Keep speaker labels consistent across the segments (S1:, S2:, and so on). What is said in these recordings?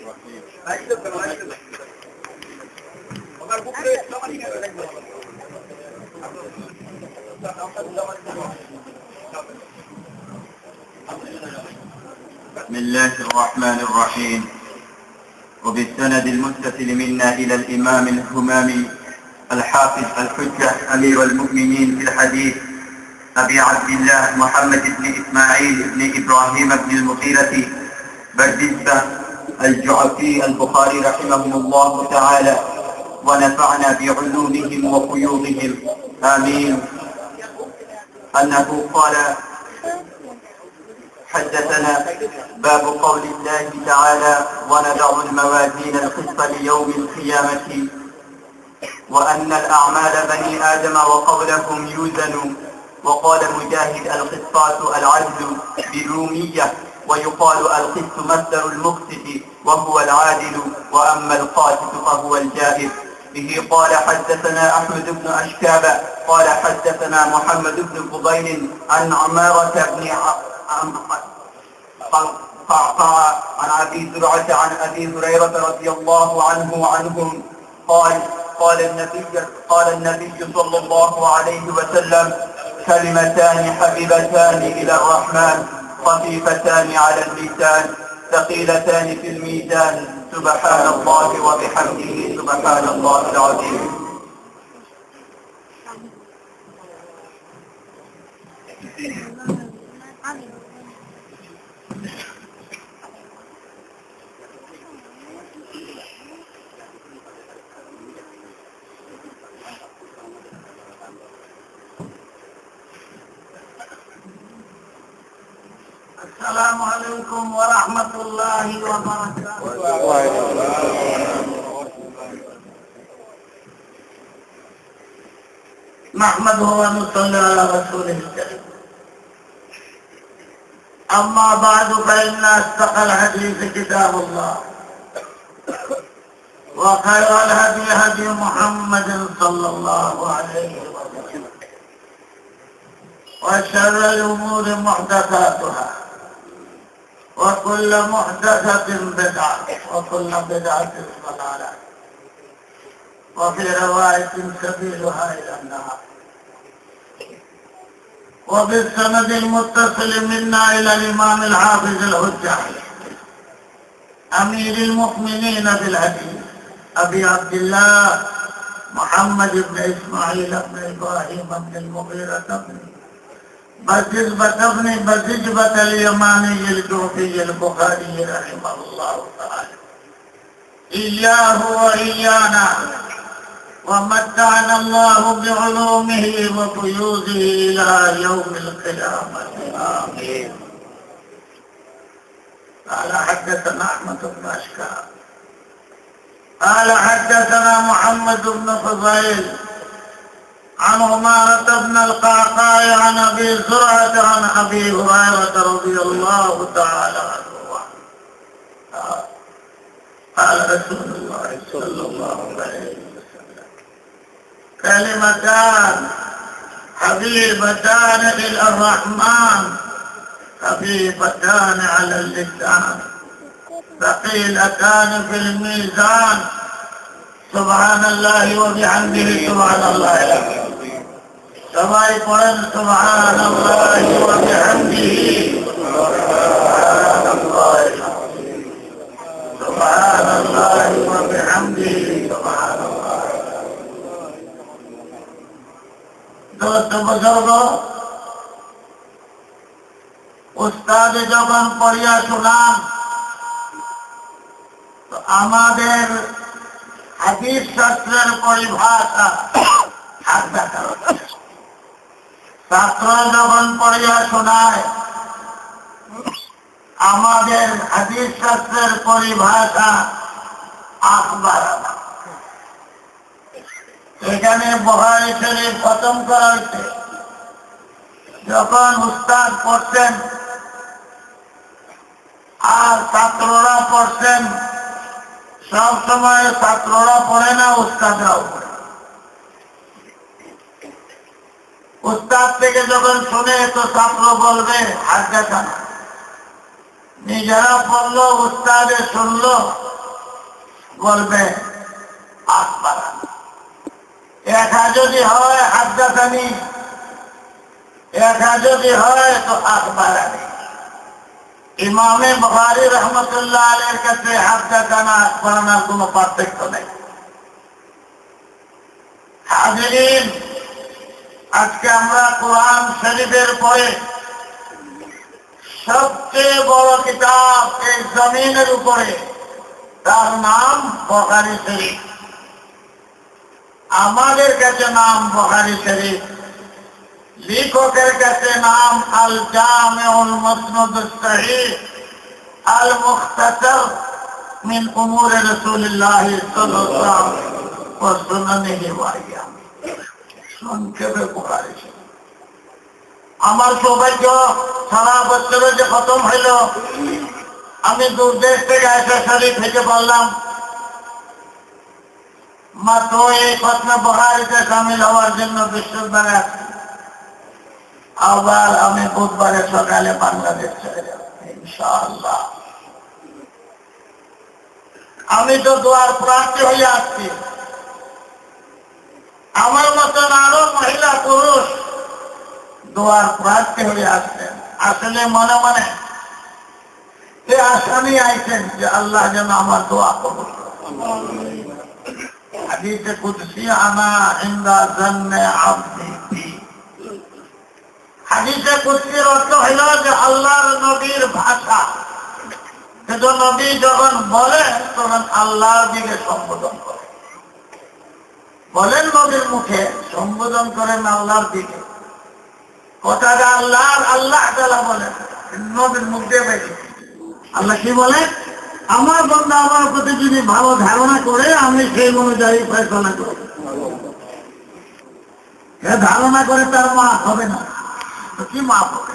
S1: بسم الله الرحمن الرحيم. وبالسند المتصل منا إلى الإمام الهمامي الحافظ الحجة أمير المؤمنين في الحديث أبي عبد الله محمد بن إسماعيل بن إبراهيم بن المغيرة بردزبة الجعفي البخاري رحمهم الله تعالى ونفعنا بعلومهم وفيوضهم آمين، أنه قال: حدثنا باب قول الله تعالى: ونضع الموازين القسط ليوم القيامة وأن الأعمال بني آدم وقولهم يوزن. وقال مجاهد: القسطاس العدل بالرومية، ويقال القسط مصدر المقسط وهو العادل، وأما القاسط فهو الجائر. به قال: حدثنا أحمد بن أشكاب قال: حدثنا محمد بن فضيل عن عمارة بن قعقاع عن أبي زرعة عن أبي هريرة رضي الله عنهم قال النبي صلى الله عليه وسلم: كلمتان حبيبتان إلى الرحمن خفيفتان على اللسان ثقيلتان في الميزان سبحان الله وبحمده سبحان الله العظيم.
S2: السلام عليكم ورحمة الله وبركاته. نحمده ونصلي على رسوله الكريم. أما بعد، فإن أصدق الحديث كتاب الله، وخير الهدي هدي محمد صلى الله عليه وسلم، وشر الأمور محدثاتها، وكل محدثة بدعة، وكل بدعة ضلالة، وفي رواية سبيلها إلى النار. وبالسند المتصل منا إلى الإمام الحافظ الحجة أمير المؤمنين في الحديث أبي عبد الله محمد بن إسماعيل بن إبراهيم بن المغيرة بن بزجبة اليماني الجوفي البخاري رحمه الله تعالى، إياه وإيانا، ومتعنا الله بعلومه وفيوزه إلى يوم القيامة آمين. قال: حدثنا أحمد بن أشكاب قال: حدثنا محمد بن فضيل عن عمارة بن القعقاع عن أبي زرعة عن أبي هريرة رضي الله تعالى عنه قال رسول الله صلى الله عليه وسلم: كلمتان حبيبتان إلى الرحمن خفيفتان على اللسان ثقيلتان في الميزان سبحان الله وبحمده سبحان الله العظيم. سبحان الله سبحان الله وبحمده سبحان الله العظيم. سبحان الله وبحمده سبحان الله। دوست बुजुर्गों, उस्ताद যখন পড়িয়া শোনান তো আমাদের হাদিস শাস্ত্রের পরিভাষা থাকবে। ছাত্র যখন পড়িয়া শোনায় আমাদের হাদিস শাস্ত্রের পরিভাষা আখবার। এখানে বুখারী শরীফ খতম করা হয়েছে, যখন উস্তাদ পড়ছেন আর ছাত্ররা পড়ছেন, সব সময় ছাত্ররা পড়ে না, উস্তাদরাও পড়ে। উস্তাদ থেকে যখন শুনে তো ছাত্র বলবে হাদিসানা, নিজেরা পড়লো, উস্তাদে শুনলো, বলবে আখবারানি। একা যদি হয় হাদ্দাসানি, একা যদি হয় তো আখবারানি। ইমামে বুখারী রহমতুল্লাহ আলাইহির কাছে হাদ্দাসানা আখবারানার কোনো পার্থক্য নেই। হাজিরিন, আজকে আমরা কোরআন শরীফের পরে সবচেয়ে বড় কিতাব এই জমিনের উপরে, তার নাম বুখারী শরীফ। আমাদের কাছে নাম বুখারী শরীফ, লেখকের কাছে নাম আল জামিউল মুসনাদুস সহিহ আল মুখতাসার মিন উমুর রাসূলিল্লাহ সাল্লাল্লাহু আলাইহি ওয়া সুন্নানিহি ওয়া আইয়ামিহি, সংক্ষেপে বুখারী শরীফ। আমার সৌভাগ্য, সারা বছরে যে খতম হইল, আমি দূর দেশ থেকে এসে শরীফ থেকে বললাম, মাত্র এই খতমে বুখারীতে শামিল হওয়ার জন্য বৃহস্পতিবারে আসছি। আবার আমি বুধবারে সকালে বাংলাদেশ চলে যাব ইনশাআল্লাহ। আমি তো দুয়ার প্রার্থী হয়ে আসছি। আমার মতন আরো মহিলা পুরুষ দুয়ার প্রার্থী হয়ে আসছেন। আসলে মনে মনে এ আসামি আইছেন যে আল্লাহ যেন আমার দোয়া কবুল করেন। হাদিসে কুদসি আনা ইনদা জান্নে আবদি বি। হাদিসে কুদসির অর্থ হইল যে আল্লাহর নবীর ভাষা। কিন্তু নবী যখন বলেন তখন আল্লাহর দিকে সম্বোধন করেন। বলেন নবীর মুখে, সম্বোধন করেন আল্লাহর দিকে। কথাটা আল্লাহর, আল্লাহ তাআলা বলেন, নবীর মুখ দিয়ে বেরিয়ে। আল্লাহ কি বলে? আমার বান্দা আমার প্রতি যদি ভালো ধারণা করে আমি সেই অনুযায়ী ফয়সালা করব। সে ধারণা করে তার মাফ হবে না, তো কি মাফ হবে?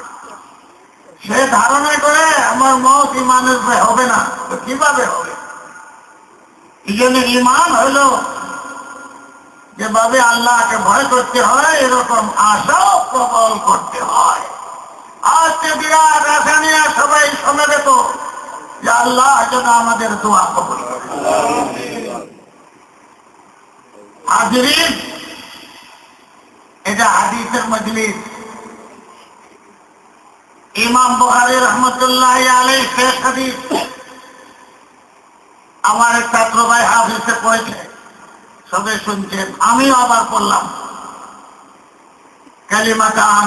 S2: সে ধারণা করে আমার মত ইমানের হবে না, তো কিভাবে হবে? এই জন্য ইমান হইল যেভাবে আল্লাহকে ভয় করতে হয়, এরকম আশাও প্রবল করতে হয়। আজকে বিরাট আশা নিয়ে সবাই সমবেত যে আল্লাহ যেন আমাদের দোয়া কবুল করে। হাজিরিন, এটা হাদিসের মজলিস। ইমাম বুখারী রহমতুল্লাহ আলাইহি শেষ হাদিস। আমার এক ছাত্র ভাই হাদিসে পড়েছে, সবাই শুনছেন, আমিও আবার পড়লাম। কালিমাতান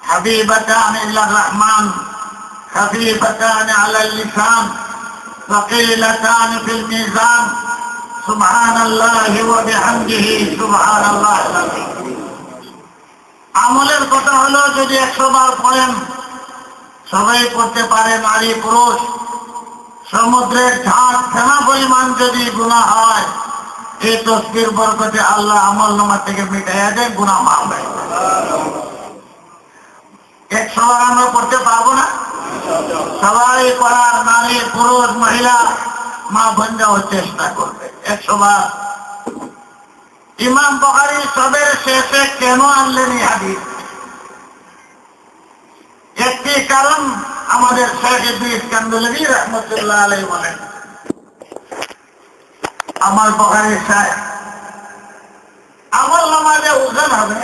S2: হাবিবাতান ইলার রহমান خفيفتان على اللسان ثقيلتان في الميزان سبحان الله وبحمده سبحان الله العظيم। আমলের কথা হলো যদি 100 বার পড়েন, সবাই পড়তে পারে, নারী পুরুষ, সমুদ্রের ঝাঁক ফেনা পরিমাণ যদি গুনাহ হয়, এই তসবির বরকতে আল্লাহ আমলনামা থেকে মিটাইয়া দেয়, গুনাহ মাফ হয়। 100 বার আমরা পড়তে পারবো না? সবাই পড়ার, নারী পুরুষ মহিলা মা বোনরাও চেষ্টা করবে 100 বার। ইমাম বুখারী সবের শেষে কেন আনলেন এই হাদিস? একটি কারণ আমাদের শেখ ইদ্রিস কান্দলভী রহমতুল্লাহ আলাইহি বলেন, আমার বুখারী সাহেব আমল নামাজে ওজন হবে,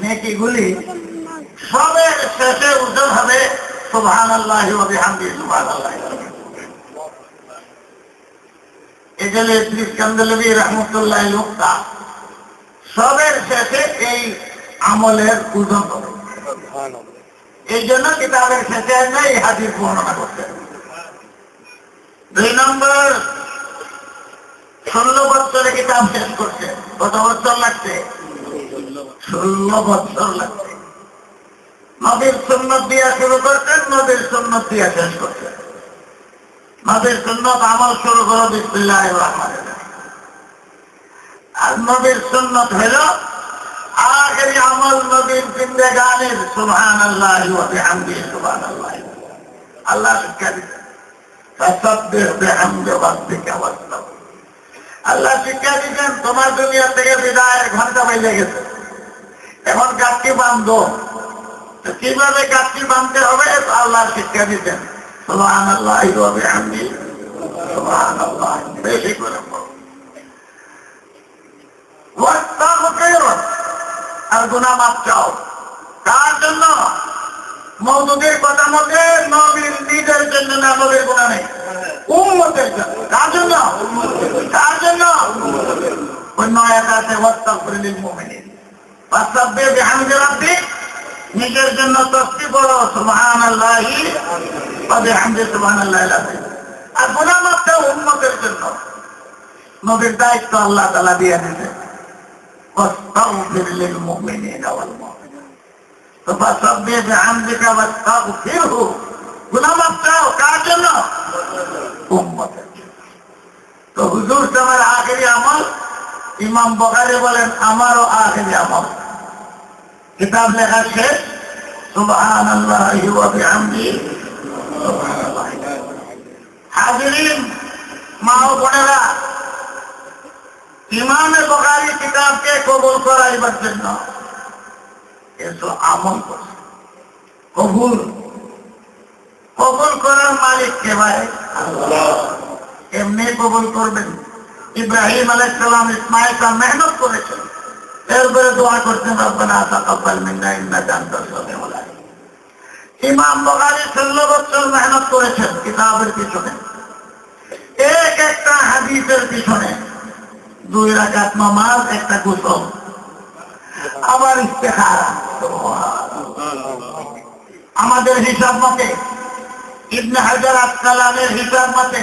S2: নেকিগুলি সবের শেষে ওজন হবে সুবহানাল্লাহি ওয়া বিহামদিহি সুবহানাল্লাহ। এজন্য ইদ্রিস কান্দলভী রহমতুল্লাহ লোকটা সবের শেষে এই আমলের ওজন হবে। এই জন্য কিতাবের শেষে এই হাদিস বর্ণনা করতেন। 2 নম্বর, 16 বছরে কিতাব শেষ করছে। কত বছর লাগছে? 16 বছর লাগছে। নবীর সুন্নত দিয়া শুরু করতেন, নবীর সুন্নত দিয়া শেষ করতেন। নবীর সুন্নত আমল শুরু করো বিসমিল্লাহির রহমানির রহিম, আর নবীর সুন্নত হইল আখেরি আমল নবীর জিন্দেগানির সুবহানাল্লাহি ওয়া বিহামদিহি সুবহানাল্লাহ। আল্লাহ শিক্ষা দিতেন ফাসাব্বিহ বিহামদি রাব্বিকা ওয়াসতাগফির। আল্লাহ শিক্ষা দিতেন তোমার দুনিয়া থেকে বিদায়ের ঘন্টা বেজে গেছে, এখন গাছটি বাঁধো। কিভাবে গাছটি বাঁধতে হবে আল্লাহ শিক্ষা দিতেন সুবহানাল্লাহি ওয়া বিহামদিহি সুবহানাল্লাহ, বেশি করে পড়ো। ওয়াস্তাগফির, আর গুনাহ মাফ চাও। কার জন্য? মওদুদের কথা মতে নবীর নিজের জন্য না, নবীর গুনাহ নেই, উম্মতের জন্য। কার জন্য? কার জন্য? অন্য আয়াতে আছে ওয়াস্তাগফির লিল মুমিনিন ওয়াসাব্বিহ বিহামদি রাব্বিক, নিজের জন্য তাসবিহ করো সুবহানাল্লাহি ওয়া বিহামদি সুবহানাল্লাহিল আযীম। আর গুনাহ মাফ চাও উম্মতের জন্য। নবীর দায়িত্ব আল্লাহ তাআলা দিয়ে দিয়েছেন, ওয়াস্তাগফির লিল মুমিনিনা ওয়াল মুমিনাত, ফাসাব্বিহ বিহামদিকা ওয়াস্তাগফিরহু। গুনাহ মাফ চাও কার জন্য? উম্মতের জন্য। তো হুজুর তোমার আখেরি আমল, ইমাম বুখারী বলেন আমারও আখেরি আমল। কিতাব লেখা শেষ, সুবহানাল্লাহি ওয়া বিহামদিহি সুবহানাল্লাহ। হাজিরিন, মা ও বোনেরা, ইমামে বুখারী কিতাবকে কবুল করাইবার জন্য এসো আমল করছে। কবুল কবুল করার মালিক কে ভাই? আল্লাহ। এমনি কবুল করবেন? ইব্রাহিম আলাইহিস সালাম ইসমাঈলকে মেহনত করেছেন, এরপরে দোয়া করতেন রব্বানা তাকাব্বাল মিন্না ইন্নাকা আনতাস সামিউল আলিম। ইমাম বুখারী 16 বছর মেহনত করেছেন কিতাবের পিছনে, এক একটা হাদিসের পিছনে, 2 রাকাত নামাজ, একটা গোসল, আবার ইস্তেখারা। আমাদের হিসাব মতে, ইবনে হাজার আসকালানির হিসাব মতে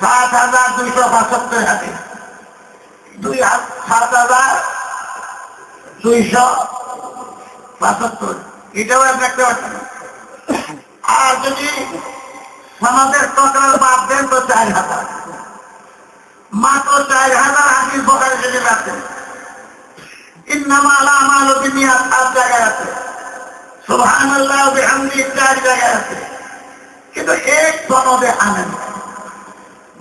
S2: ৭,২৭২ হাদিস, ৭,২৭২, এটাও একটা অর্থ। আর যদি সনদের তকরার বাদ দেন তো ৪,০০০, মাত্র ৪,০০০ হাদিস বুখারী শরীফে আছে। ইন্নামাল আমালু বিনিয়াত ৭ জায়গায় আছে, সুবহানাল্লাহ ওয়া বিহামদিহি ৪ জায়গায় আছে, কিন্তু এক সনদে আনেন,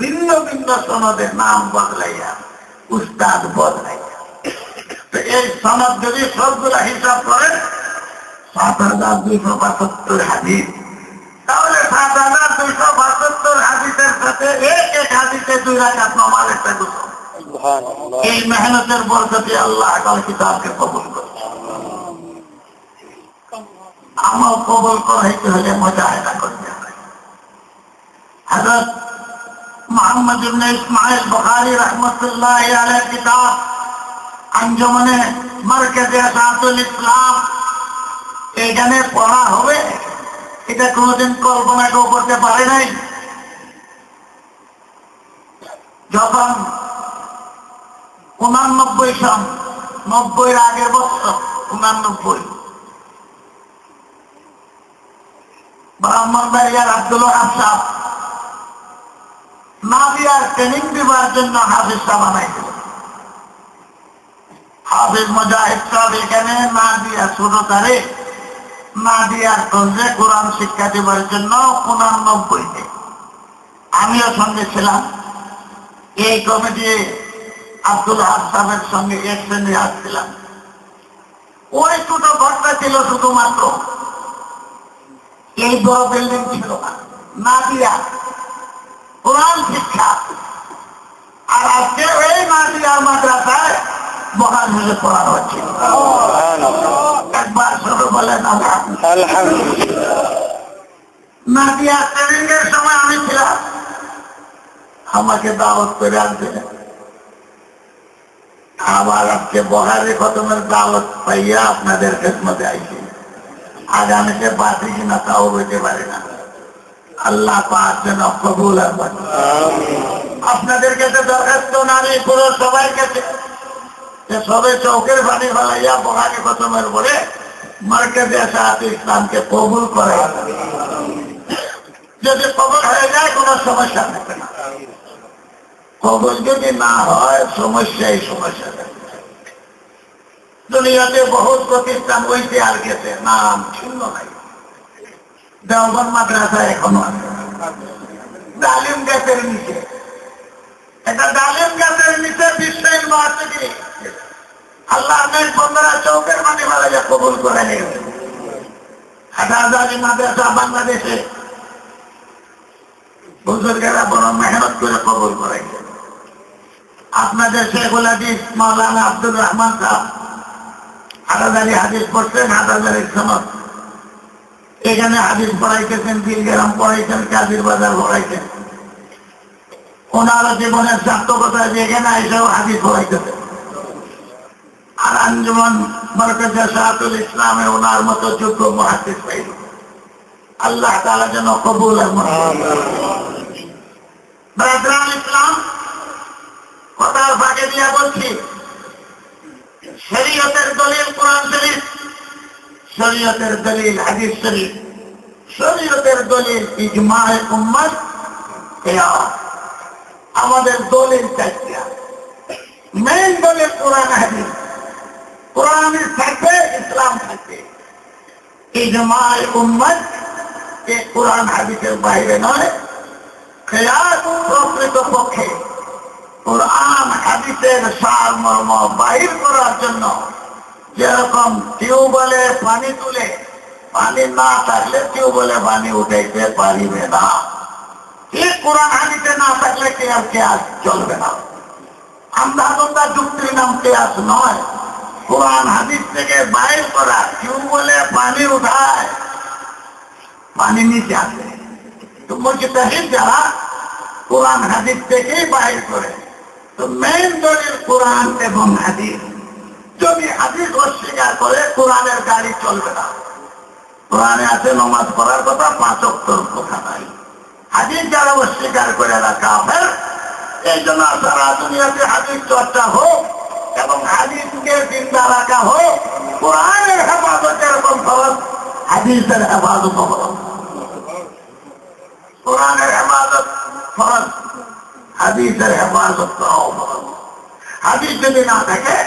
S2: ভিন্ন ভিন্ন সনদের নাম বদলাইয়া, উস্তাদ বদলাইয়া। তো এই সনদ যদি সবগুলা হিসাব করেন ৭,২৭২ হাদিস, তাহলে ৭,২৭২ হাদিসের সাথে এক হাদিসে 2 রাকাত নামাজ, একটা গোসল। এই মেহনতের বরকতে আল্লাহ তাআলা কিতাবকে কবুল করে। আমল কবুল করাইতে হলে মুজাহিদা করতে হবে। হযরত মুহাম্মদ ইবনে ইসমাঈল বুখারী রাহমাতুল্লাহি আলাইহির কিতাব আঞ্জুমানে মারকাজে আসাতুল ইসলাম, এখানে পড়া হবে, এটা কোনদিন কল্পনা কেউ করতে পারে নাই। যখন 89 সন, 90-এর আগের বছর 89, ব্রাহ্মণবাড়িয়ার আব্দুল ওয়াহাব সাহেব নাদিয়ার ট্রেনিং দেওয়ার জন্য হাফিজ সাহেব বানাইছিল। হাফিজ মুজাহিদ সাহেব এখানে নাদিয়া ছোট তারে নাদিয়ার কলেজে কোরআন শিক্ষা দেওয়ার জন্য 89-তে আমিও সঙ্গে ছিলাম। এই কমিটি আব্দুল ওয়াহাব সাহেবের সঙ্গে এক শ্রেণী আসছিলাম। ওই ছোট ঘরটা ছিল শুধুমাত্র, এই বড় বিল্ডিং ছিল না। নাদিয়া কোরআন শিক্ষা, আর আজকে এই নাদিয়ার মাদ্রাসায় বহাল হয়ে পড়ানো হচ্ছে। একবার ছোট বলেন আলহামদুলিল্লাহ। নাদিয়া ট্রেনিং এর সময় আমি ছিলাম, আমাকে দাওয়াত করে আনতে, আবার আজকে বহারে খতমের দাওয়াত পাইয়া আপনাদের খেদমতে আইছি। আগামীতে বাঁচি কিনা তাও বলতে পারি না। আল্লাহ পাক যেন কবুল আর আপনাদের কাছে দরখাস্ত, নারী পুরুষ সবাই কাছে, সবে চৌকের পানি ফেলাইয়া বহারে খতমের পরে মার্কেটে আসাতুল ইসলামকে কবুল করে। যদি কবুল হয়ে যায় কোনো সমস্যা থাকবে না, কবুল যদি না হয় সমস্যাই সমস্যা থাকবে। দুনিয়াতে বহুত প্রতিষ্ঠান হইতে আর গেছে, নাম ছিল নাই। দেওবন্দ মাদ্রাসা এখনো আছে, ডালিম গাছের নিচে, এটা ডালিম গাছের নিচে বিশ্ব ইউনিভার্সিটি। আল্লাহ বন্ধুরা চৌকের মানে বলা যায় কবুল করে নেই। হাজার মাদ্রাসা বাংলাদেশে বুজুর্গেরা বড় মেহনত আমাদের শেখুল হাদিস মাওলানা আব্দুর রহমান সাহেব হাটাজারি হাদিস পড়ছেন, হাটাজারির সনদ। এখানে হাদিস পড়াইতেছেন, দিলগ্রাম পড়াইছেন, কাজির বাজার পড়াইছেন। ওনারা জীবনের সার্থকতা যে এখানে এসেও হাদিস পড়াইতেছেন। আর আঞ্জুমান মারকাজে শাহাতুল ইসলামে ওনার মতো যোগ্য মুহাদ্দিস পাইল। আল্লাহ তাআলা যেন কবুল আর মঞ্জুর করেন। ইসলাম কথার ফাঁকে দিয়া বলছি, শরীয়তের দলিল কোরআন শরীফ, শরীয়তের দলিল হাদিস শরীফ, শরীয়তের দলিল ইজমায়ে উম্মত কিয়াস। আমাদের দলিল চাইছিয়া মেইন দলিল কোরআন হাদিস। কোরআনের থাকবে, ইসলাম থাকবে। ইজমায়ে উম্মত যে কোরআন হাদিসের বাইরে নয়। কিয়াস প্রকৃতপক্ষে কোরআন হাদিসের সারমর্ম বাহির করার জন্য যেরকম টিউবওয়েলে পানি তুলে, পানি না থাকলে টিউবওয়েলে পানি উঠাইতে পারিবে না, ঠিক কোরআন হাদিসে না থাকলে কেয়াস চলবে না। আমরা যুক্তির নাম কেয়াস নয়, কোরআন হাদিস থেকে বাইর করা। টিউবওয়েলে পানি উঠায়, পানি নিচে আসে, তো মুজতাহিদ যারা কোরআন হাদিস থেকেই বাইর করে। তো মেইন দলিল কোরআন এবং হাদিস। যদি হাদিস অস্বীকার করে কোরআনের গাড়ি চলবে না। কোরআনে আছে নামাজ পড়ার কথা, 5 ওয়াক্তের কথা নাই। হাদিস যারা অস্বীকার করে এরা কাফের। এই জন্য সারা দুনিয়াতে হাদিস চর্চা হোক এবং হাদিসকে জিন্দা রাখা হোক। কোরআনের হেফাজত যেরকম ফরজ, হাদিসের হেফাজত ফরজ। কোরআনের হেফাজত ফরজ, হাদিসের হেফাজত করাও ফরজ। হাদিস যদি না থাকে,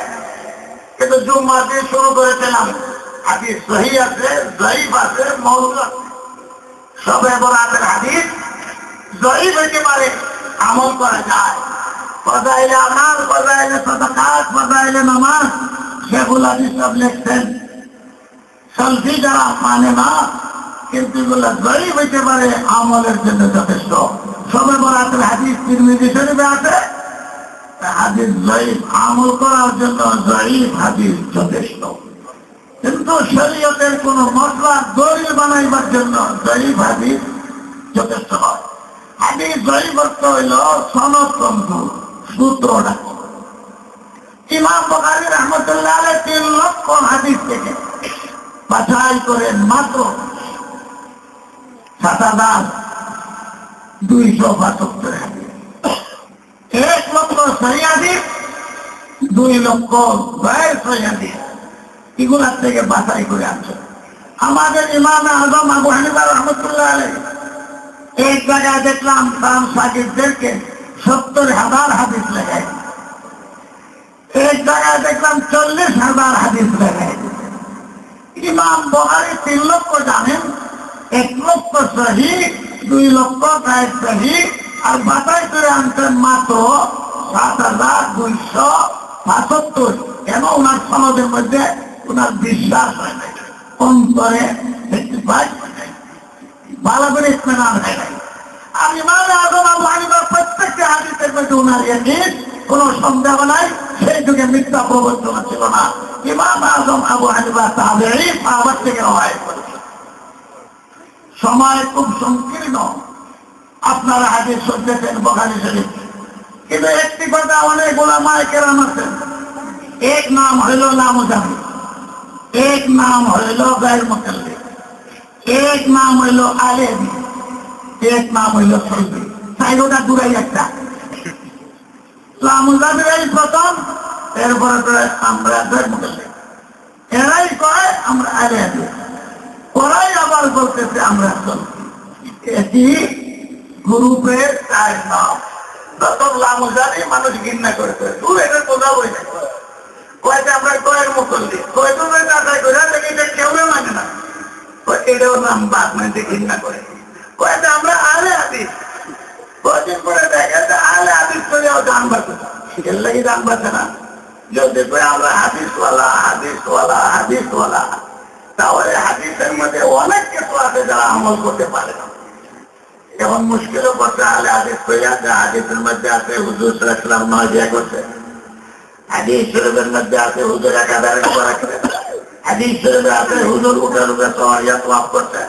S2: কিন্তু জুম্মা দিয়ে শুরু করেছিলাম, হাদিস সহিহ আছে, জয়ীফ আছে, মওদূ আছে। সবে বরাতের হাদিস জয়ীফ হইতে পারে, আমল করা যায়। ফজাইলে আমাল, ফজাইলে সাদাকাত, ফজাইলে নামাজ, শেখুল হাদিস সব লিখছেন। সালফি যারা মানে না, কিন্তু এগুলো জয়ীফ হইতে পারে, আমলের জন্য যথেষ্ট। সবে বরাতের হাদিস তিরমিজি শরীফে আছে, হাদিস জয়ীফ, আমল করার জন্য জয়ীফ হাদিস যথেষ্ট। কিন্তু শরীয়তের কোন মসলা দলিল বানাইবার জন্য জয়ীফ হাদিস যথেষ্ট হয়। হাদিস জয়ীফ অর্থ হইল সনদগ্রন্থ, সূত্রটা। ইমাম বুখারী রাহমাতুল্লাহ আলাইহি 3 লক্ষ হাদিস থেকে বাছাই করে মাত্র 7,275 হাদিস। 1 লক্ষ সহিহ হাদিস, 2 লক্ষ গয়র সহিহ হাদিস, এগুলার থেকে বাছাই করে আনছে আমাদের ইমাম আযম আবু হানিফা রাহমাতুল্লাহ আলাইহি। এক জায়গায় দেখলাম তার সাকিবদেরকে 70,000 হাদিস লেখায়। এক জায়গায় দেখলাম 40,000 হাদিস লেখায়। ইমাম বুখারী 3 লক্ষ জানেন, 1 লক্ষ সহিহ, 2 লক্ষ গয়র সহিহ, আর বাছাই করে আনছেন মাত্র 7,275। কেন? ওনার সনদের মধ্যে ওনার বিশ্বাস হয় নাই, অন্তরে ভালো করে ইত্মেনান হয় নাই। আর ইমাম আযম আবু হানিফার প্রত্যেকটি হাদিসের মধ্যে ওনার ইয়াকিন, কোন সন্দেহ নাই। সেই যুগে মিথ্যা প্রবঞ্চনা ছিল না। ইমাম আযম আবু হানিফা তাবেঈ, সাহাবা থেকে রওয়ায়াত করেছেন। সময় খুব সংকীর্ণ, আপনারা হাদিস শুনতেছেন বুখারী শরীফ, কিন্তু একটি কথা অনেক উলামায়ে কেরাম আছেন। এক নাম হইল লামুজাবি, এক নাম হইল গায়র মুকাল্লিদ, এক নাম হইল আলেমি, এক নাম হইল সলবি। চাইরোটা দূরাই একটা। লামুজাবিরাই প্রথম, এরপরে আমরা গায়র মুকাল্লিদ। এরাই কয় আমরা আলেমি, ওরাই আবার বলতেছে আমরা সলবি। এটি গ্রুপের 4 নাম। প্রথম লামুজাবি মানুষ ঘৃণা করেছে, দূর এটা বোঝা বই না। কয়েছে আমরা গয়ের মুকল্লিদ, কয়ে তুমি যাচাই করে দেখি এটা কেউ মানে না, এটাও নাম বাদ মানে ঘৃণা করে। কয়েছে আমরা আলে হাদিস, কয়েকদিন পরে দেখে আলে হাদিস করেও গান বাঁচে না। এর লাগে গান বাঁচে না। যদি আমরা হাদিসওয়ালা হাদিসওয়ালা হাদিসওয়ালা, তাহলে হাদিসের মধ্যে অনেক কিছু আছে যারা আমল করতে পারে না। এখন মুশকিলও করছে আলে হাদিস করে আছে, হাদিসের মধ্যে আছে হুজুর সাল্লাল্লাহু আলাইহি ওয়াসাল্লাম 9 বিয়ে করছে, হাদিস শরীফের মধ্যে আছে হুজুর একাধারে রাখবে, হাদিস শরীফে আছে হুজুর উঠে উঠে সবাইয়া তোয়াব করছে।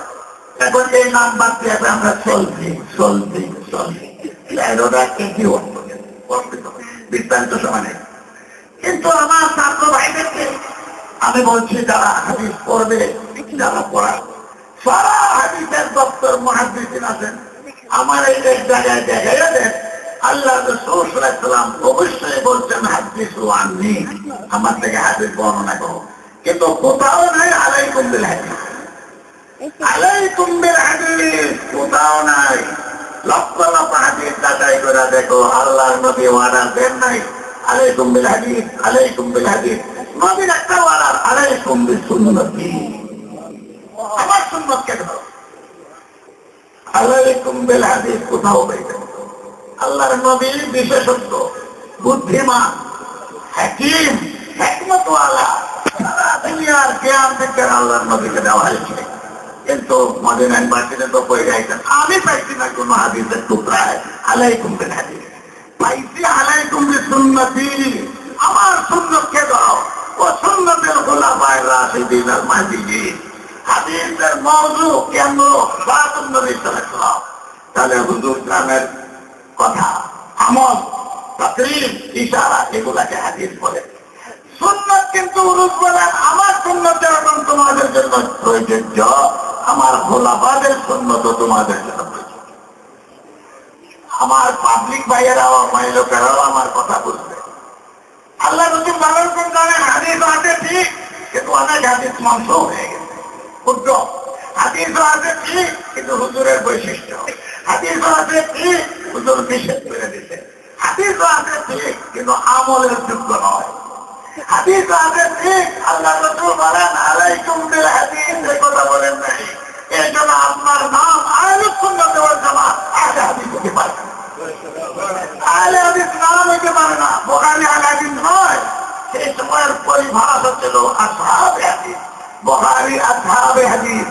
S2: এখন এই নাম বাদ দিয়ে আমরা চলছি চলছি চলছি, ওটা কি বৃত্তান্ত সমানে। কিন্তু আমার ছাত্র ভাইদেরকে আমি বলছি, যারা হাদিস পড়বে, যারা পড়া সারা হাদিসের দপ্তর মুহাদ্দিসিন আছেন, আমার এই এক জায়গায় দেখাইয়া দেন আল্লাহ রাসূল সাল্লাল্লাহু আলাইহি ওয়াসাল্লাম অবশ্যই বলছেন হাদিসু আননি, আমার থেকে হাদিস বর্ণনা করো, কিন্তু কোথাও নাই আলাইকুম বিল হাদিস, আলাইকুম বিল হাদিস কোথাও নাই। লক্ষ লক্ষ হাদিস যাচাই করে দেখো, আল্লাহর নবী অর্ডার দেন নাই আলাইকুম বিল হাদিস, আলাইকুম বিল হাদিস। নবীর একটা অর্ডার, আলাইকুম বিল সুন্নতি, আমার সুন্নতকে ধরো, আলাইকুম বিল হাদিস কোথাও পাইবে। আল্লাহর নবী বিশেষজ্ঞ, বুদ্ধিমান, হাকিম, হিকমতওয়ালা, সারা দুনিয়ার জ্ঞান থেকে আল্লাহর নবীকে দেওয়া হয়েছে। কিন্তু মদিনা ইউনিভার্সিটিতে তো পড়ে যাইতেন, আমি পাইছি না কোনো হাদিসের টুকরায় আলাইকুম বিল হাদিস, পাইছি আলাইকুম বিল সুন্নতি, আমার সুন্নতকে দাও, ও সুন্নতের খুলাফায়ে রাশিদিন আল মাহদিয়িন। হাদিসের মওযু কেন্দ্র বাতুন নবী সাল্লাল্লাহু আলাইহি ওয়াসাল্লাম। তাহলে হুজুর গ্রামের কথা, আমল, তাকরীর, ইশারা, এগুলাকে হাদিস বলে। সুন্নাত কিন্তু উরুস বলেন, আমার সুন্নাত যেরকম তোমাদের জন্য প্রয়োজ্য, আমার খোলাফাদের সুন্নত তোমাদের জন্য প্রয়োজন। আমার পাবলিক ভাইয়েরাও, মাইলোকেরাও আমার কথা বুঝবে। আল্লাহ রাসূল ভালো করে জানেন হাদিস আছে ঠিক, কিন্তু অনেক হাদিস মন্স হয়ে গেছে, ক্ষুদ্র হাদিস আছে ঠিক, কিন্তু হুজুরের বৈশিষ্ট্য, হাদিস আছে ঠিক, হুজুর নিষেধ করে দিতে, হাদিস আছে ঠিক, কিন্তু আমলের যোগ্য নয়, হাদিস আছে ঠিক, আল্লাহ রাসূল বলেন আলাইকুম বিল হাদিস, এই কথা বলেন নাই। এই জন্য আপনার নাম আহলুস সুন্নাত ওয়াল জামাত, আহলে হাদিস হতে পারে না, আহলে হাদিস নাম হতে পারে না, বুখারী আহলে হাদিস নয়। সেই সময়ের পরিভাষা ছিল আসহাবে হাদিস, বুখারী আসহাবে হাদিস,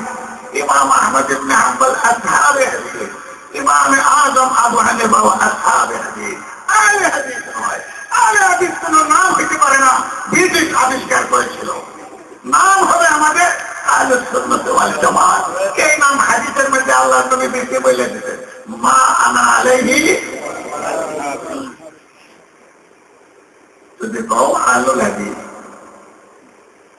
S2: ইমাম আহমদ ইবনে হাম্বল আসহাবে হাদিস, ইমাম আযম আবু হানিফা আসহাবে হাদিস, আহলে হাদিস নয়। আহলে হাদিস কোন নাম হইতে পারে না, ব্রিটিশ আবিষ্কার করেছিল। নাম হবে আমাদের আহলুস সুন্নাত ওয়াল জামাত। এই নাম হাদিসের মধ্যে আল্লাহর নবী বেশি বলে দিতেন, মা আনা আলাইহি। যদি কও আহলুল হাদিস,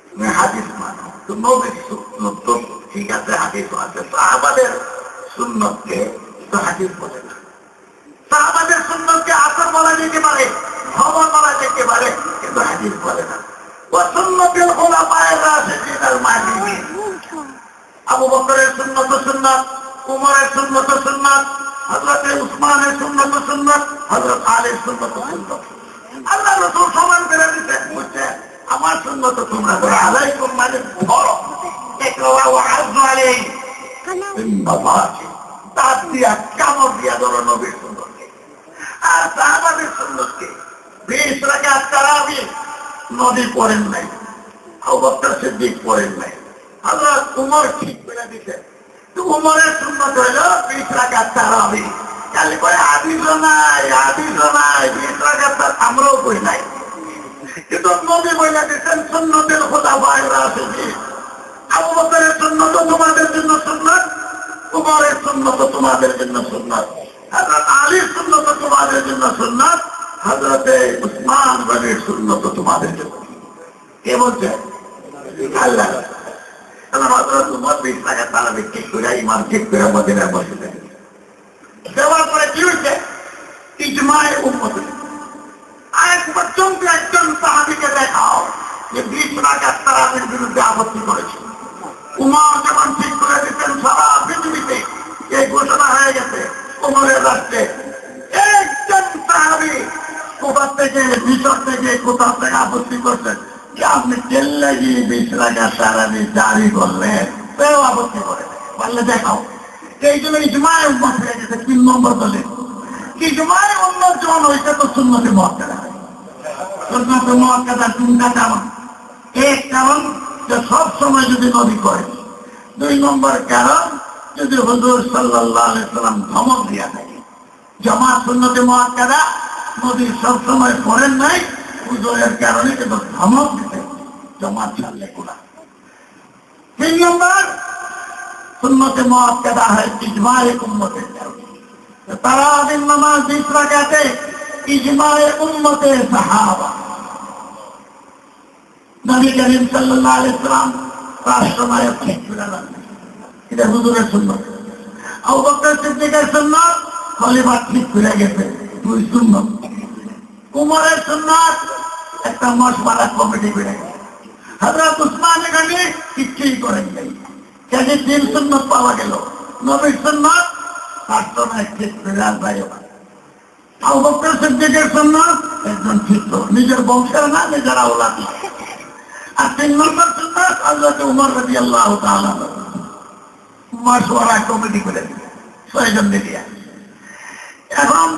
S2: তুমি হাদিস মানো, তো নবীর সুন্নাত তো ঠিক আছে, হাদিস আছে, সাহাবাদের সুন্নতকে তো হাদিস বলে না। সাহাবাদের সুন্নতকে আসর বলা যেতে পারে, খবর বলা যেতে পারে, কিন্তু হাদিস বলে না। সুন্নতুল খুলাফায়ে রাশিদিন আল মাহদিয়িন, আবু বকরের সুন্নত সুন্নাত, উমরের সুন্নত সুন্নাত, হযরত উসমানের সুন্নত সুন্নাত, হযরত আলীর সুন্নত সুন্নাত। আল্লাহ রাসূল সমান করে দিতেন, বুঝছেন? আমার সুন্নত তোমরা ধরো, আলাইকুম মানে ধরো, ইকরা ওয়া আযু আলাইহি ইন্নাল্লাহি, তার দিয়া কামড় দিয়া ধরো নবীর সুন্নতকে। আর সাহাবাদের সুন্নতকে 20 রাকাত তারাবি নবী পড়েন নাই, আবু বকর সিদ্দিক পড়েন নাই, হযরত উমর ঠিক করে দিতেন। তো উমরের সুন্নত হইল 20 রাকাত তারাবি। কালি করে হাদিসও নাই, হাদিসও নাই, 20 রাকাত আমরাও কই নাই, কিন্তু নবী বলে দিতেন সুন্নতুল খুলাফায়ে রাশিদিন। আবু বকরের সুন্নত তোমাদের জন্য সুন্নাত, উমরের সুন্নত তোমাদের জন্য সুন্নাত, হযরত আলীর সুন্নত তোমাদের জন্য সুন্নাত, হযরতে উসমান গনির সুন্নত তোমাদের জন্য। কে বলছে? আল্লাহ। হযরত উমর 20 রাকাত তারাবি ঠিক করে ইমাম ঠিক করে মদিনায় বসে থাকেন। দেওয়ার পরে কি হয়েছে? ইজমায়ে উম্মত। আজ পর্যন্ত একজন সাহাবীকে দেখাও যে 20 রাকাত তারাবির বিরুদ্ধে আপত্তি করেছে। উমর যখন ঠিক করে দিতেন সারা পৃথিবীতে এই ঘোষণা হয়ে গেছে উমরের রাষ্ট্রে, একজন সাহাবী কোথা থেকে, ভিতর থেকে, কোথাও থেকে আপত্তি করছেন যে আপনি কেল্লা গিয়ে 20 রাকাত তারাবি জারি করলেন, কেউ আপত্তি করে পারলে দেখাও। এই জন্য ইজমায়ে উম্মত হয়ে গেছে 3 নম্বর দলে। ইজমায়ে উম্মত যখন হয়েছে তো সুন্নতে মুআক্কাদা, সুন্নতে মুআক্কাদার 3টা কারণ। এক কারণ যে সব সময় যদি নবী করে, 2 নম্বর কারণ যদি হুজুর সাল্লাল্লাহু আলাইহি ওয়াসাল্লাম ধমক দিয়া থাকে। জামাত সুন্নতে মুআক্কাদা নবী সব সময় পড়েন নাই, পুজোর কারণে কিন্তু ধমক দিতে জমাত ছাড়লে গুনাহ। 3 নম্বর সুন্নতে মুআক্কাদা হয় ইজমায়ে উম্মতের কারণে। তারাবির নামাজ 20 রাকাতে ইজমায়ে উম্মতে সাহাবা। নবী করিম সাল্লাল্লাহু আলাইহি ওয়াসাল্লাম রাষ্ট্রনায়ক ঠিক ছিলেন, এটা হুজুরের সুন্নাত। আবু বকর সিদ্দিকের সুন্নাত, খলিফা ঠিক করে গেছে, 2 সুন্নাত। উমরের সুন্নাত, একটা মশওয়ারা কমিটি করে গেছে। হযরত উসমান গনি কিছুই করেন নাই, কাজে 3 সুন্নাত পাওয়া গেল। নবীর সুন্নাত রাষ্ট্রনায়ক ঠিক করে যায়। আবু বকর সিদ্দিকের সুন্নাত একজন ঠিক, নিজের বংশের না, নিজের আওলাদ। আর 3 নম্বর সুন্নাত হযরত উমর রাদিয়াল্লাহু তাআলা মাশওয়ারা কমিটি করে দিলেন 6 জন মিলিয়ে। এখন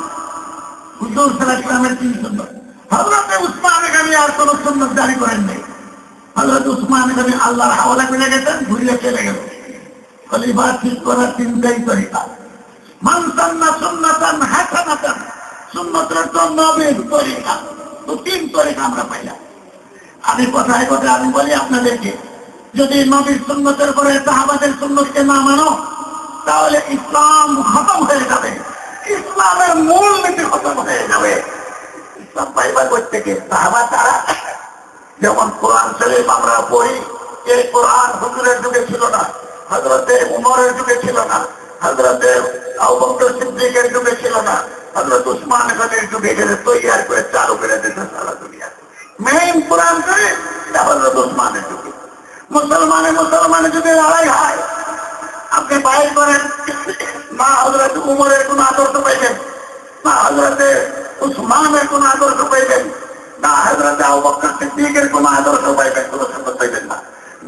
S2: হুজুর সাল্লাল্লাহু আলাইহি ওয়াসাল্লামের 3 সুন্নাত। হযরত উসমান গনি আর কোন সুন্নাত জারি করেন নাই। হযরত উসমান গনি আল্লাহর হাওলা করে গেছেন, ঘুরিয়ে চলে গেল। খলিফা ঠিক করার 3টাই তরিকা। মান সান্না সুন্নাতান হাসানাতান, সুন্নাতের তো নবীর তরিকা। তো 3 তরিকা আমরা পাইলাম। আমি কথায় কথায় আমি বলি আপনাদেরকে, যদি নবীর সুন্নতের পরে সাহাবাদের সুন্নতকে না মানো, তাহলে ইসলাম খতম হয়ে যাবে, ইসলামের মূল নীতি খতম হয়ে যাবে। ইসলাম পাইবার প্রত্যেকে সাহাবা তারা, যেমন কোরআন শরীফ আমরা পড়ি, এই কোরআন হুজুরের যুগে ছিল না, হযরতে উমরের যুগে ছিল না, হযরতে আবু বকর সিদ্দিকের যুগে ছিল না, হযরত উসমান গনির যুগে গেলে তৈয়ার করে চালু করে দিয়েছে সারা দুনিয়া। মেইন কোরআন শরীফ হযরত উসমানের যুগে। মুসলমানের যুগে লড়াই হয়, আপনি বাইর করেন, না হযরত উমরের কোন আদর্শ পাইবেন, না হযরতে উসমানের কোন আদর্শ পাইবেন, না হযরতে আবু বকর সিদ্দিকের কোন আদর্শ পাইবেন, কোন সুন্নত পাইবেন না।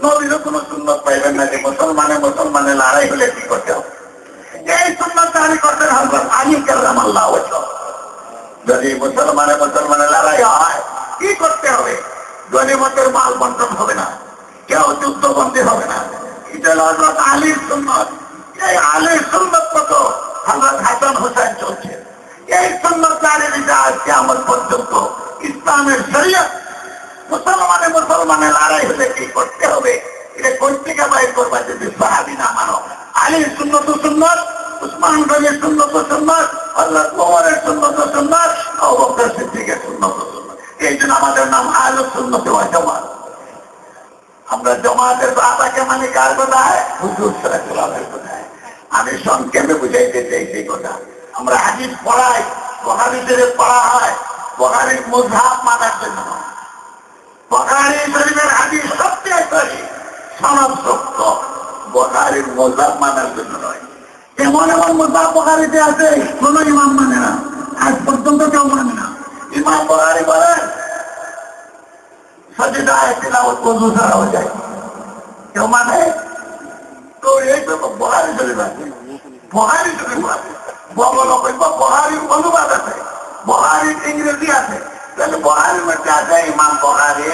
S2: নবীরও কোন সুন্নত পাইবেন না যে মুসলমানে লড়াই হলে কি করতে হবে। এই সুন্নত জারি করতেন হযরত আলী কাররামাল্লাহু ওয়াজহু। যদি মুসলমানে লড়াই হয় কি করতে হবে? গনিমতের মাল বন্টন হবে না, কেউ যুদ্ধবন্দী হবে না। এটা হযরত আলীর সুন্নত। এই আলীর সুন্নত মতো হযরত হাসান হোসেন চলছে। এই সুন্নত জারি কিয়ামত পর্যন্ত ইসলামের শরীয়ত। মুসলমানে লড়াই হলে কি করতে হবে, এটা কোন থেকে বাইর করবা যদি সাহাবী না মানো? আলীর সুন্নত সুন্নত, উসমান গনির সুন্নত সুন্নত, হযরত ওমরের সুন্নত সুন্নত, আবু বকর সিদ্দিকের সুন্নত সুন্নত। এই জন্য আমাদের নাম আহলুস সুন্নাত ওয়াল জামাত। আমরা জামাতের বাবাকে মানে কার কথায়? হুজুর সাল্লাল্লাহু আলাইহি ওয়াসাল্লামের। আমি সংক্ষেপে বুঝাইতে চাইছি কথা। আমরা হাদিস পড়াই, বুখারী শরীফ পড়া হয়, বুখারীর মুযহাব মানার জন্য। বুখারী শরীফের হাদিস সবচেয়ে সহি, সনদ সত্য, বুখারীর মুযহাব মানার জন্য নয়। এমন মুযহাব বুখারীতে আছে কোন ইমাম মানে না, আজ পর্যন্ত কেউ মানে না। ইমাম বুখারী বলেন সাজদায়ে তিলাওয়াত ওযু ছাড়া হয়ে যায়, কেউ মানে? তো এই তো বুখারী শরীফ আছে, বুখারী শরীফ আছে, বুখারীর অনুবাদ আছে, বুখারীর ইংরেজি আছে। তাহলে বুখারীর মধ্যে আছে ইমাম বুখারী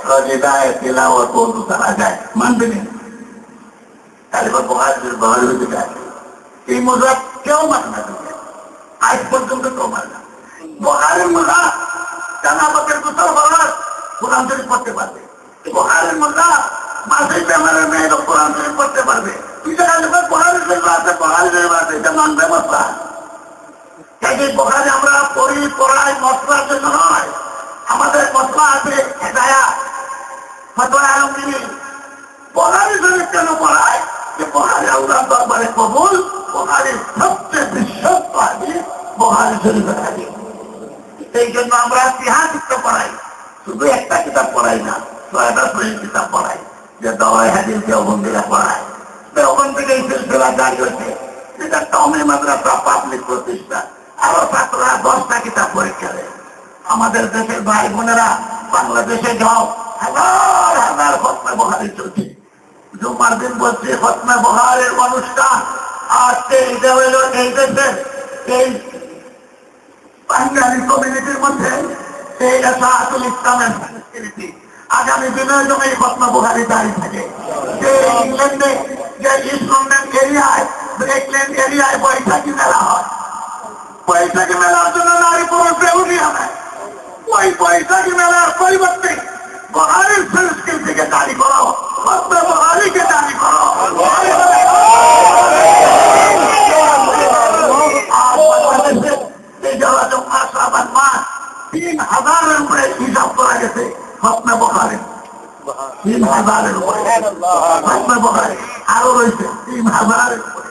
S2: সাজদায়ে তিলাওয়াত ওযু ছাড়া যায়, মানবে না? তাহলে বুখারী হতে আছে। এই মুযহাব কেউ মানে না, আজ পর্যন্ত কেউ মানে না। বুখারীর মুযহাব জানাজার গোসল করার কোরআন শরীফ পড়তে পারবে। বুখারীর মুযহাব মাসিক বেমারের মেয়েরা কোরআন শরীফ পড়তে পারবে। বুখারী শরীফ আছে, বুখারী শরীফ আছে, এটা মানবে মশলা। এই বুখারী আমরা পড়াই মশলার জন্য নয়, আমাদের মশলা আছে হেদায়াত, ফতোয়া আলমগীরি। বুখারী শরীফ কেন পড়ায়? যে বুখারী আল্লাহর দরবারে কবুল, বুখারীর সবচেয়ে বিশ্বস্ত হাদিস বুখারী শরীফের হাদিস। এই জন্য আমরা ইতিহাস পড়াই, শুধু একটা কিতাব পড়াই না, 6টা সহিহ কিতাব পড়াই, যে দওয়ায়ে হাদিস দেওবন্দিরা পড়ায়। দেওবন্দ থেকে এই সিলসিলা জারি হয়েছে, যেটা কওমি মাদ্রাসা পাবলিক প্রতিষ্ঠান। আরো ছাত্ররা 10টা কিতাব পরীক্ষা দেয়। আমাদের দেশের ভাই বোনেরা বাংলাদেশে যাও, হাজার হাজার খতমে বুখারী চলছে। জুমার দিন বলছে খতমে বুখারীর অনুষ্ঠান। আজকে ঈদে হইল এই দেশের এই বাঙালি কমিউনিটির মধ্যে এই এসাহাতুল ইসলামের সংস্কৃতি। আগামী দিনের জন্য এই খতমে বুখারী জারি থাকে। যে ইংল্যান্ডে যে ইসলামের এরিয়ায়, ব্রেকল্যান্ড এরিয়ায় বৈশাখী মেলা হয়, বৈশাখী মেলার জন্য নারী পুরুষ বেহুদি হবে। ওই বৈশাখী মেলার পরিবর্তে বুখারীর সংস্কৃতিকে জারি করো, বুখারীকে জারি করো। যারা জমা সাবান মাস 3000-এর উপরে হিসাব করা গেছে খতমে বুখারী, 3000-এর উপরে খতমে বুখারী আরো রয়েছে 3000-এর উপরে।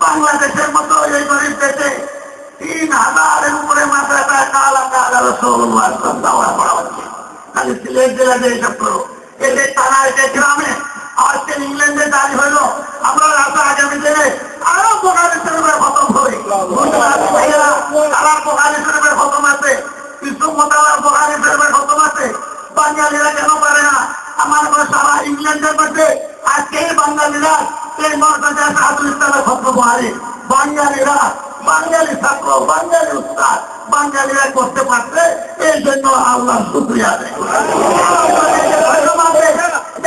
S2: বাংলাদেশের মতো এই গরিব দেশে 3000-এর উপরে মাদ্রাসায় কালা কালা রাসূলুল্লাহ সাল্লাল্লাহু পড়া হচ্ছে। খালি সিলেট জেলাতে এইসব করো, এদের তারা এসে গ্রামে আজকে ইংল্যান্ডে জারি হইল, আমরা রাস্তা আগামী দিনে আরো বুখারী শরীফের খতম হবে। তারা বুখারী শরীফের খতম আছে, বিশ্বমতালার বুখারী শরীফের খতম আছে। বাঙালিরা কেন পারে না? আমার সারা ইংল্যান্ডের মধ্যে আজকে এই বাঙালিরা এই মর্যাদা সাহায্য ইসলামের খতম বুখারী। বাঙালিরা, বাঙালি ছাত্র, বাঙালি উস্তাদ, বাঙালিরা করতে পারছে, এই জন্য আল্লাহ শুকরিয়া দেয়।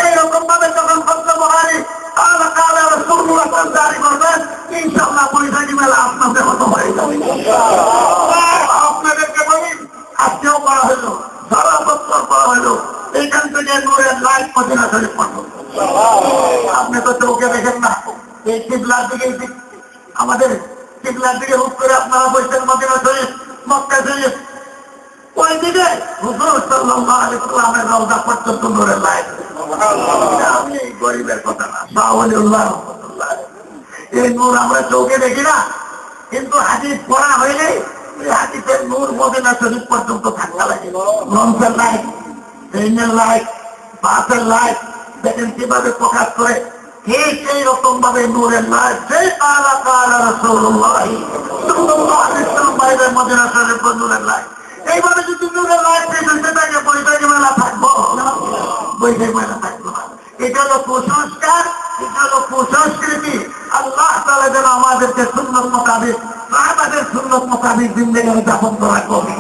S2: এইরকম ভাবে যখন খতম বুখারী কালা কালা রাসূলুল্লাহ জারি করবেন, ইনশাআল্লাহ বৈশাখী মেলা আপনাদের খতম হয়ে যাবে। আপনাদেরকে বলি, আজকেও করা হইল, সারা বছর করা হইল, এইখান থেকে নূরের লাইট মদিনা শরীফ পর্যন্ত। আপনি তো চোখে দেখেন না, এই কিবলার দিকে আমাদের কিবলার দিকে হুক করে আপনারা বলছেন মদিনা শরীফ, মক্কা শরীফ, ওই দিকে হুজুর সাল্লাল্লাহু আলাইহি ওয়াসাল্লামের রওজা পর্যন্ত নূরের লাইট। আমি এই গরিবের কথা না, শাহ ওলিউল্লাহ রাহমাতুল্লাহ, এই নূর আমরা চোখে দেখি না, কিন্তু হাদিস পড়া হইলে এই হাদিসের নূর মদিনা শরীফ পর্যন্ত থাকা লাগে। লঞ্চের লাইট, ট্রেনের লাইট, বাসের লাইট দেখেন কিভাবে প্রকাশ করে, ঠিক এই রকম ভাবে নূরের লাইট সেই কালা কালা রাসূলুল্লাহ সাল্লাল্লাহু আলাইহি ওয়াসাল্লাম বাইরের মদিনা শরীফ নূরের লাইট। এইভাবে যদি নূরের লাইট পেছনে থাকে বৈশাখী মেলা থাকবো, বৈশাখী মেলা থাকবো না। এটা হলো কুসংস্কার, এটা হলো কুসংস্কৃতি। আল্লাহ তাআলা যেন আমাদেরকে সুন্নাত মোতাবেক, সাহাবাদের সুন্নাত মোতাবেক জিন্দেগি যাপন করা করি।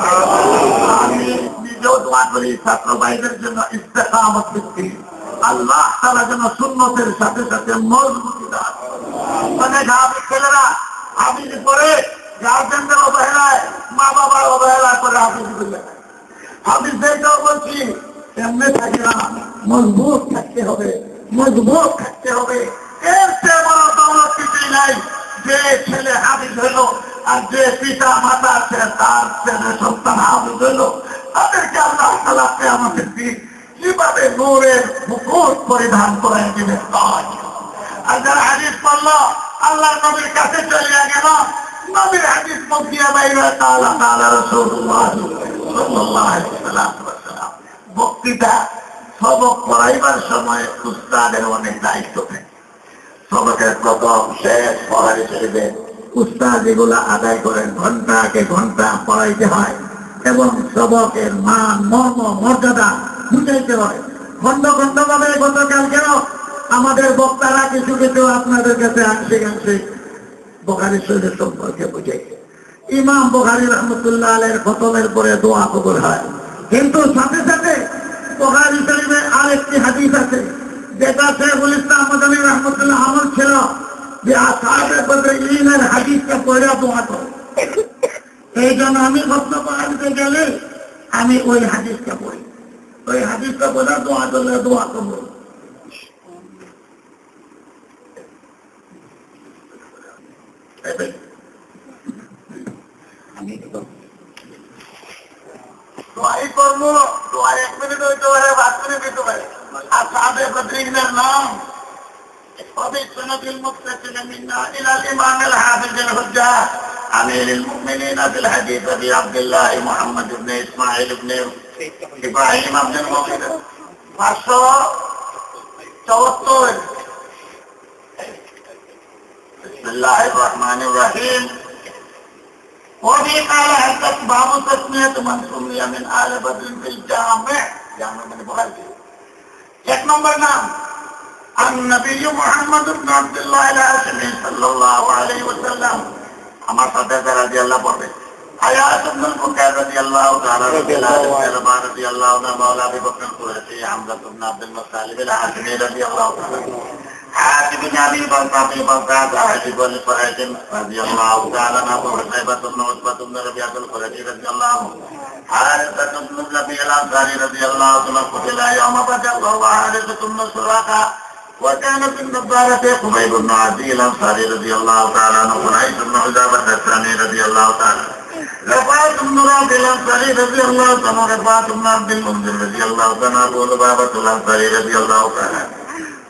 S2: আমি নিজেও দোয়া করি ছাত্র ভাইদের জন্য ইস্তেকামত বৃদ্ধি, আল্লাহ তাআলা যেন সুন্নতের সাথে সাথে মজবুতি দেন। অনেক হাফেজ ছেলেরা হাফেজ করে গার্জেনদের অবহেলায়, মা বাবার অবহেলা করে হাফেজ করলে, হাফেজদেরকেও বলছি এমনি থাকে না, মজবুত থাকতে হবে, মজবুত থাকতে হবে। এর চেয়ে বড় দৌলত কিছুই নাই। যে ছেলে হাফেজ হইল আর যে পিতা মাতা আছে তার ছেলে সন্তান হাফেজ হইল, তাদেরকে আল্লাহ তাআলা কিয়ামতের দিন কিভাবে নূরের মুকুট পরিধান করে দিবেন। আর যারা হাদিস পড়ল আল্লাহর নবীর কাছে চলে গেল, নবীর হাদিস মুখ দিয়ে বাইরে কালা কালা রাসূলুল্লাহ সাল্লাল্লাহু আলাইহি ওয়াসাল্লাম। বক্তৃতা সবক পড়াইবার সময় উস্তাদের অনেক দায়িত্ব থাকে। সবকের প্রথম শেষ পড়াই শরীফে উস্তাদ এগুলা আদায় করেন, ঘন্টাকে ঘন্টা পড়াইতে হয় এবং সবকের মান, মর্ম, মর্যাদা বুঝাইতে হয়। খন্ড খন্ড ভাবে গতকালকেও আমাদের বক্তারা কিছু কিছু আপনাদের কাছে আংশিক আংশিক বুখারী শরীফ সম্পর্কে বুঝাইছে। ইমাম বুখারী রাহমাতুল্লাহ আলাইহির খতমের পরে দোয়া কবুল হয়, কিন্তু সাথে সাথে বুখারী শরীফে আরেকটি হাদিস আছে যেটা শেখুল ইসলাম মাদানী রাহমাতুল্লাহ আমল ছিল যে আসহাবে বদরিনের হাদিসটা পড়ে দোয়া করে। এই জন্য আমি খতম পড়াতে গেলে আমি ওই হাদিসটা পড়ি, ওই হাদিসটা বোঝা দোয়া করলে দোয়া কবুল। দোয়াই করবো, দোয়া 1 মিনিট হইতে পারে, 5 মিনিট হইতে পারে। আর সাহাবে বদরিনের নাম وبالسند المتصل منا الى الامام الحافظ الحجة امير المؤمنين في الحديث ابي عبد الله محمد بن اسماعيل بن ابراهيم بن المغيرة 574 بسم الله الرحمن الرحيم. وفي قال حدث باب تسمية من سمي من آل بدر في الجامع من البخاري. 1 নম্বর নাম النبي محمد بن عبد الله الهاشمي صلى الله عليه وسلم. আমার সাথে رضي الله عنه حياة بن البكير رضي الله تعالى رضي الله عنه مولى ابي بكر القرشي حمزة بن عبد المطلب الهاشمي رضي الله عنه حاتم بن ابي بلتعة حاتم بن فريد رضي الله تعالى عنه وحسيبة بن عتبة بن ربيعة القرشي رضي الله عنه حارثة بن النبي الأنصاري رضي الله عنه قتل يوم بدر وهو حارثة بن سراقة وكان في النضارة خبيب بن عدي الأنصاري رضي الله تعالى عنه ونعيش بن عزابة الثاني رضي الله تعالى رفاعة بن رافع الأنصاري رضي الله عنه رفاعة بن عبد المنذر رضي الله عنه أبو لبابة الأنصاري رضي الله تعالى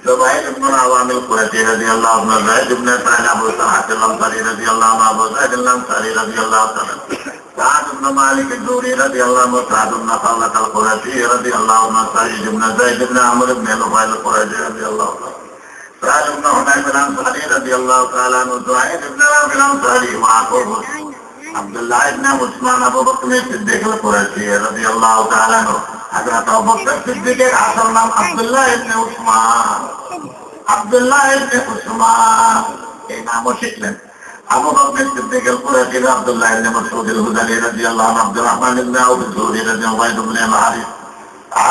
S2: زبير بن العوام القرشي رضي الله عنه زيد بن سعد أبو طلحة الأنصاري رضي الله عنه أبو زيد الأنصاري رضي الله عنه سعد بن مالك الزهري رضي الله عنه سعد بن خولة القرشي رضي الله عنه سعيد بن زيد بن عمرو بن نفيل القرشي رضي الله عنه سعد بن حنيف الأنصاري رضي الله تعالى عنه زهير بن رافع الأنصاري وعقوب عبد الله بن عثمان أبو بكر الصديق القرشي رضي الله تعالى عنه حضرت أبو بكر الصديق اصل نام عبد الله بن عثمان عبد الله بن عثمان এই নামও শিখলেন أبو بكر الصديق القرشي عبد الله بن مسعود الهذلي رضي الله عنه عبد الرحمن بن عوف الزهري رضي الله عنه بن الحارث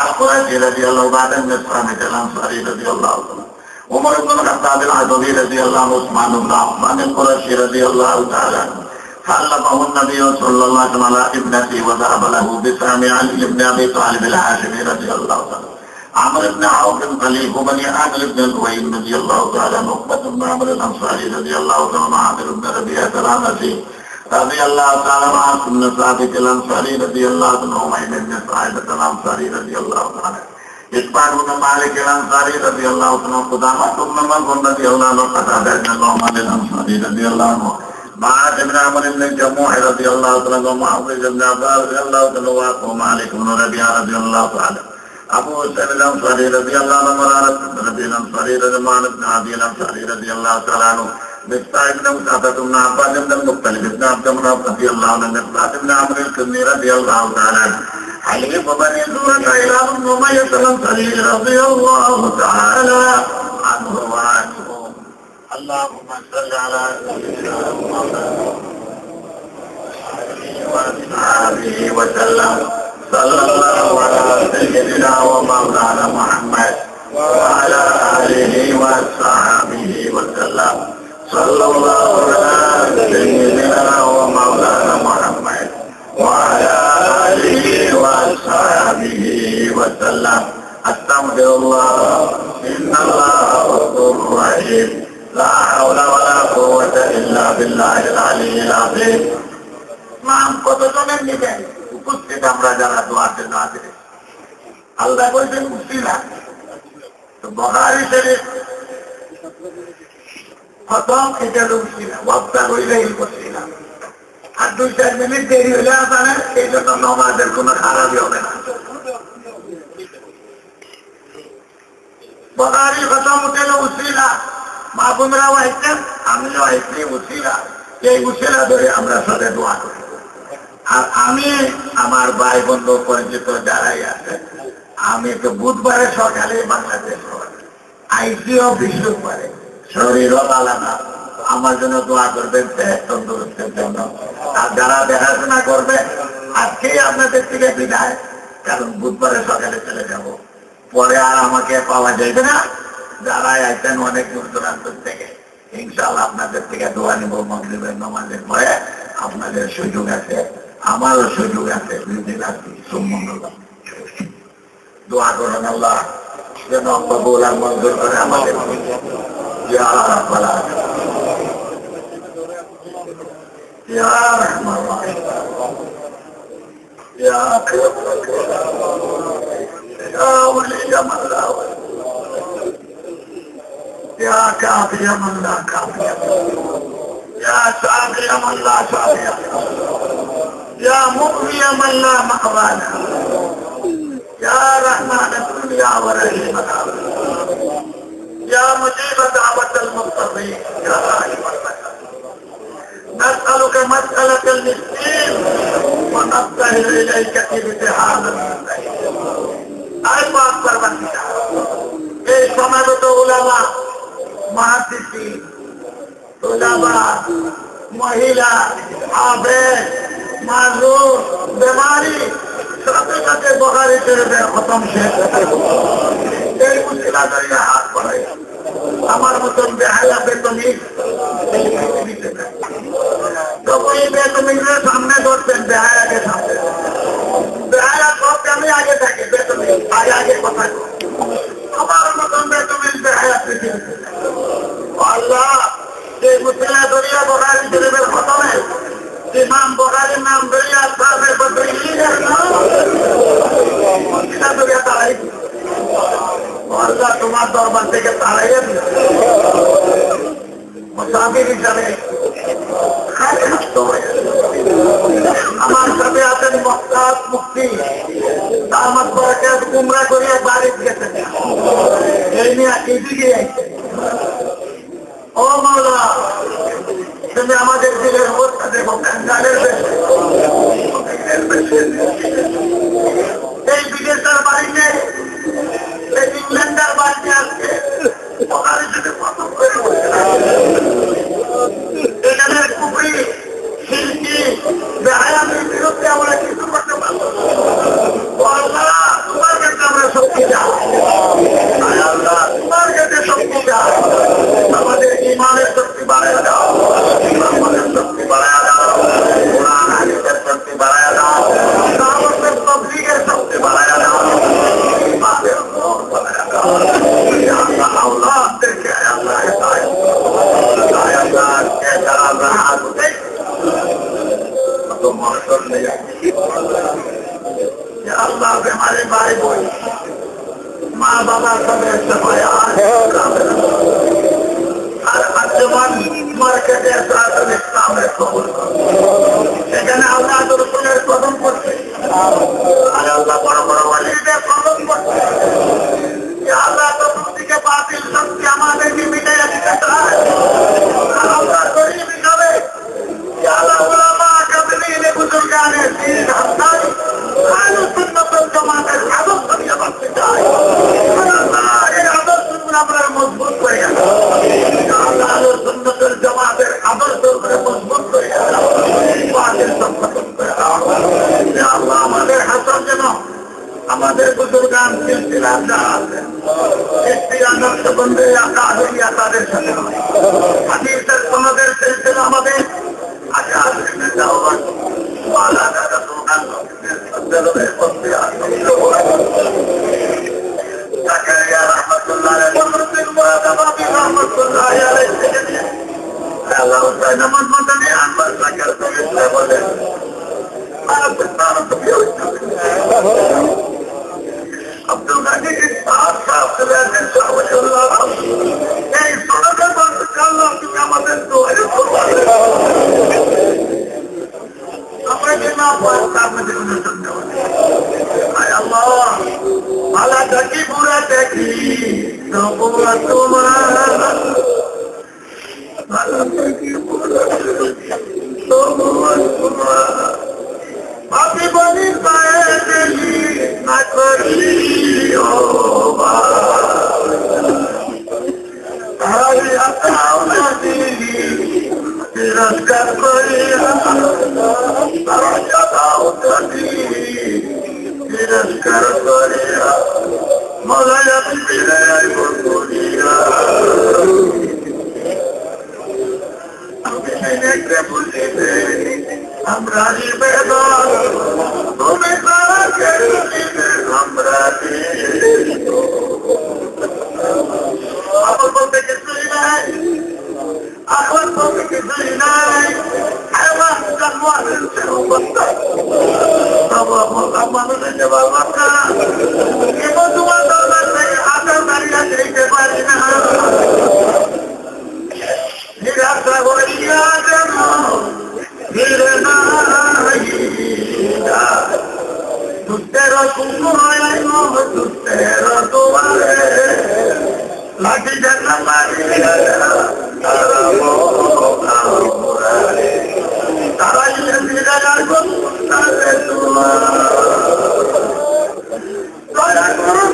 S2: القرشي رضي الله بعد بن الصامت الأنصاري رضي الله عنه عمر بن الخطاب العدوي رضي الله عنه عثمان بن عفان القرشي رضي الله تعالى عنه خلفه النبي صلى الله عليه وسلم على ابنته وذهب له بسام علي بن ابي طالب الهاشمي رضي الله عنه عمرو بن عوف خليفه بني عامر بن الويل رضي الله تعالى عنه عقبة بن عمرو الانصاري رضي الله تعالى عنه عامر بن ربيعة العنسي رضي الله تعالى عنه عاصم بن ثابت الانصاري رضي الله عنه عمير بن صاحبة الانصاري رضي الله تعالى إسبار بن مالك الانصاري رضي الله عنه قدامة بن مغفر رضي الله عنه قتادة بن النعمان الانصاري رضي الله عنه معاذ بن عمرو بن الجموح رضي الله عنه ومعاوية بن عباس رضي الله عنه ومالك بن ربيعة رضي الله تعالى أبو سعيد الأنصاري رضي الله عنه مرارة بن ربيع الأنصاري رضي الله عنه بن عدي الأنصاري رضي الله تعالى عنه مفتاح بن مسافة بن عباس بن المختلف بن عبد الله رضي الله عنه مفتاح بن عمرو الكندي رضي الله تعالى عنه حليف بني زهرة إلى بن أمية الأنصاري رضي الله تعالى عنه وعنه اللهم صل على سيدنا محمد وآله وسلم صلى الله على سيدنا ومولانا محمد وعلى آله وصحبه وسلم صلى الله على سيدنا ومولانا محمد وعلى آله وصحبه وسلم أستغفر الله إن الله غفور رحيم لا حول ولا قوة إلا بالله العلي العظيم নাম কতজনের নেবেন উপস্থিত আমরা যারা দোয়াতে না দেবে আল্লাহ বলছেন উসিলা তো বুখারী শরীফ খতম এটা উসিলা ওয়াক্তা হইলে উসিলা আর 2-4 মিনিট দেরি হলে আপনার এই জন্য নামাজের কোনো খারাপই হবে না বুখারী খতম হইল উসিলা মা বোনরাও আইতেন আমিও আইছি উসিলা এই উসিলা ধরে আমরা সাথে দোয়া করি আর আমি আমার ভাই বন্ধু পরিচিত যারাই আছে আমি তো বুধবারে সকালে বাংলাদেশ আইসিও বৃহস্পতিবারে শরীরও আলাদা আমার জন্য দোয়া করবেন তন্দুরুস্তের জন্য আর যারা দেখাশোনা করবে আজকেই আপনাদের থেকে বিদায় কারণ বুধবারে সকালে চলে যাব পরে আর আমাকে পাওয়া যাবে না যারাই আইতেন অনেক দূর দূরান্ত থেকে ইনশাআল্লাহ আপনাদের থেকে দোয়া নিব মাগরিবের নামাজের পরে আপনাদের সুযোগ আছে আমারও সুযোগ আছে দোয়া করেন আল্লাহ যেন কবুল আর মঞ্জুর করে আমাদের ইয়া রাব্বাল আলামিন ইয়া রাহমান রাহিম ইয়া আকরাম ইয়া ওয়ালি মান লা ইয়া কাফি মান লা কাফি ইয়া সাফি মান লা সাফি يا مغني من لا مأوى له يا رحمن الدنيا ورحيم الآخرة يا مجيب دعوة المضطرين يا راحم البشر نسألك مسألة المسكين ونبتهل إليك ابتهال المستحيل أي بات پروردگار এই সমাবেত উলামা মুহাদ্দিসিন উলামা মহিলা আবেদ মাজুর বেমারি সাথে সাথে বুখারী শরীফের খতম শেষ এই মুশকিলা ধরে হাত বাড়াই আমার মতন বেহায়া বেতনিক তো ওই বেতনিকের সামনে ধরতেন বেহায়াকে সামনে উচিলা দরিয়া বুখারী শরীফের খতমে ইমাম বুখারীর নাম দরিয়া সাহেবের বদরিনের নাম উচিলা দরিয়া তারাই আল্লাহ তোমার দরবার থেকে তাড়াইয়ে মুসাফির হিসাবে আমার সাথে আছেন মক্কাত মুক্তি দামাত বরকত উমরা করিয়া বাড়ি গেছে এই নিয়ে এদিকে ও মাওলা তুমি আমাদের দিলের অবস্থা দেখো কাঙ্গালের এই বিদেশের বাড়ি নেই এই ইংল্যান্ডের বাড়িতে আসছে ওখানে যদি পছন্দ করে এখানে কুকুরি শিল্পী বেহায়ামের বিরুদ্ধে আমরা কিছু করতে পারবো তোমার কাছে আমরা শক্তি যাও তোমার কাছে শক্তি যাও আমাদের ইমানের শক্তি বাড়ায় দাও আমাদের শক্তি বাড়ায় দাও কোরআন হাদিসের শক্তি বাড়ায় দাও দাওয়াতের তাবলীগের শক্তি বাড়ায় দাও ইমানের নূর বাড়ায় দাও ইয়া আল্লাহ দেখে আল্লাহ কে তারা রাহাত দেখ তো মরসল নেই আল্লাহ हमारे भाई बोल माँ बाबा सब আজমান মার্কেটের সাথে ইসলামের কবুল সেখানে আল্লাহ রসুলের কদম করছে আর আল্লাহ বড় বড় ওয়ালিদের কদম করছে আল্লাহ থেকে বাতিল শক্তি আমাদেরকে মিটাইয়া দিতে চায় আর আল্লাহ গরিব হিসাবে আল্লাহ ওলামা কাবিনে বুজুর্গানের দিন হাসান আহলে সুন্নাত ওয়াল জামাতের আদর্শ নিয়ে বাঁচতে চায় আল্লাহ এই আদর্শগুলো আমরা মজবুত করে আল্লাহ আহলে সুন্নাত ওয়াল জামাতের আদর্শ করে মজবুত করে বাতিল সংগঠন করে আল্লাহ আমাদের হাসান যেন আমাদের বুজুর্গান সিলসিলা যারা আছেন ইস্তিহাদ বন্ধে আকাহিয়া তাদের সাথে হাদিসের সনদের সিলসিলা আমাদের আগে আসলে যাওয়া ওয়ালা দাদা দোকান দরবে করতে আসলে জাকারিয়া রাহমাতুল্লাহ আলাইহি বলতেন মুরাদাবাদি রাহমাতুল্লাহ আলাইহি আল্লাহ তাআলা নামাজ পড়তে আনবার জাকার করে বলেন আব্দুল গাজী সাহেব এই সনদের বলতে আল্লাহ তুমি আমাদের দোয়া করবেন আমরা যে না পারতাম আমাদের কোনো সন্দেহ নেই আল্লাহ ভালা দেখি পুরা দেখি পুরা তোমার ভালা দেখি পুরা তোমার আপনি বলি পায়ে গেলি না করি তিরস্কার করিয়া তিরস্কার করিয়া মলাই আপনি বিদায় করিয়া আপনি বুঝিবে আমরা নিবেদন তুমি তারা দিবে আমরা আমার বলতে কিছুই নাই আমার বলতে কিছুই নাই আমার জন্মের অবস্থা মানুষের যে বাবা এবং তোমার দরকার থেকে আশা দাঁড়িয়ে যেতে পারি না নিরাশা হইয়া যেন ফিরে না তুতের কুকুর তুতের দুয়ারে লাঠি জানা মারিয়া তারা দয়া করুন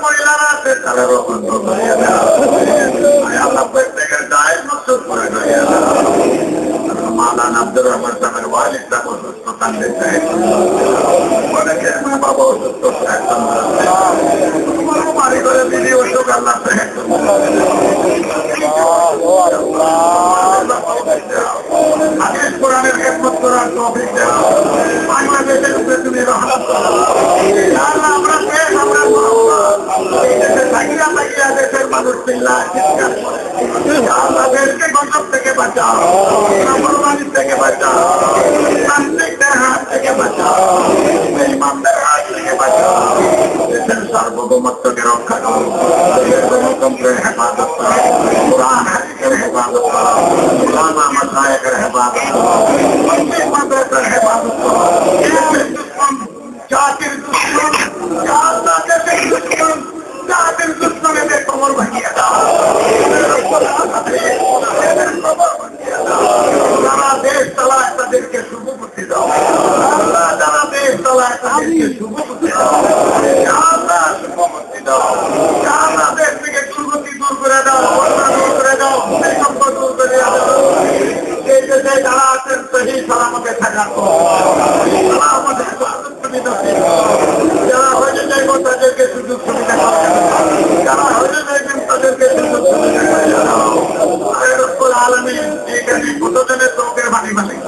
S2: মহিলারা আছে তাদেরও বন্ধ করিয়ে দাও। আল্লাহ প্রত্যেকের দায় মকসুদ করে করিয়ে দাও। মাওলানা আব্দুর রহমান সাহেবের ওয়ালিদ সাহেব অসুস্থ কান্দে চাই, অনেকে মা বাবা অসুস্থ বাড়ি করে দিদি অসুখ আল্লাহ কোরআনের খেদমত করার তৌফিক দাও। বাংলাদেশের উপরে তুমি রহমত করো। আমরা দেশের মানুষ আল্লাহ দেশকে গজব থেকে বাঁচাও, নাফরমানি থেকে বাঁচাও, তান্ত্রিকদের হাত থেকে বাঁচাও, ইমামদের হাত থেকে বাঁচাও। দেশের সার্বভৌমত্বকে রক্ষা করো, দেশের গণতন্ত্রের হেফাজত করো, কোরআন হাদিসের হেফাজত করো, উলামা মাশায়েখের হেফাজত করো, মাদ্রাসার হেফাজত করো। জাতির দুশ্মন, দেশের দুশ্মন, জাতির দুশ্মনেদের কবর ভাঙিয়ে দাও। যারা দেশ চালায় তাদেরকে শুভ বুদ্ধি দাও। যারা দেশ চালায় তাদেরকে শুভ বুদ্ধি দাও। শুভ বুদ্ধি দাও। যারা দেশ থেকে দুর্গতি দূর করে দাও, দূর করে দাও, ভূমিকম্প দূর করে দাও। এই দেশে যারা আছেন সহি সালামতে থাকার তারা আমাদের যারা হয়ে যাইব তাদেরকে সুযোগ সুবিধা করে, যারা হয়ে যাইবেন তাদেরকে সুযোগ সুবিধা করে আলমী। এখানে কতজনের চোখের বাড়ি মালিক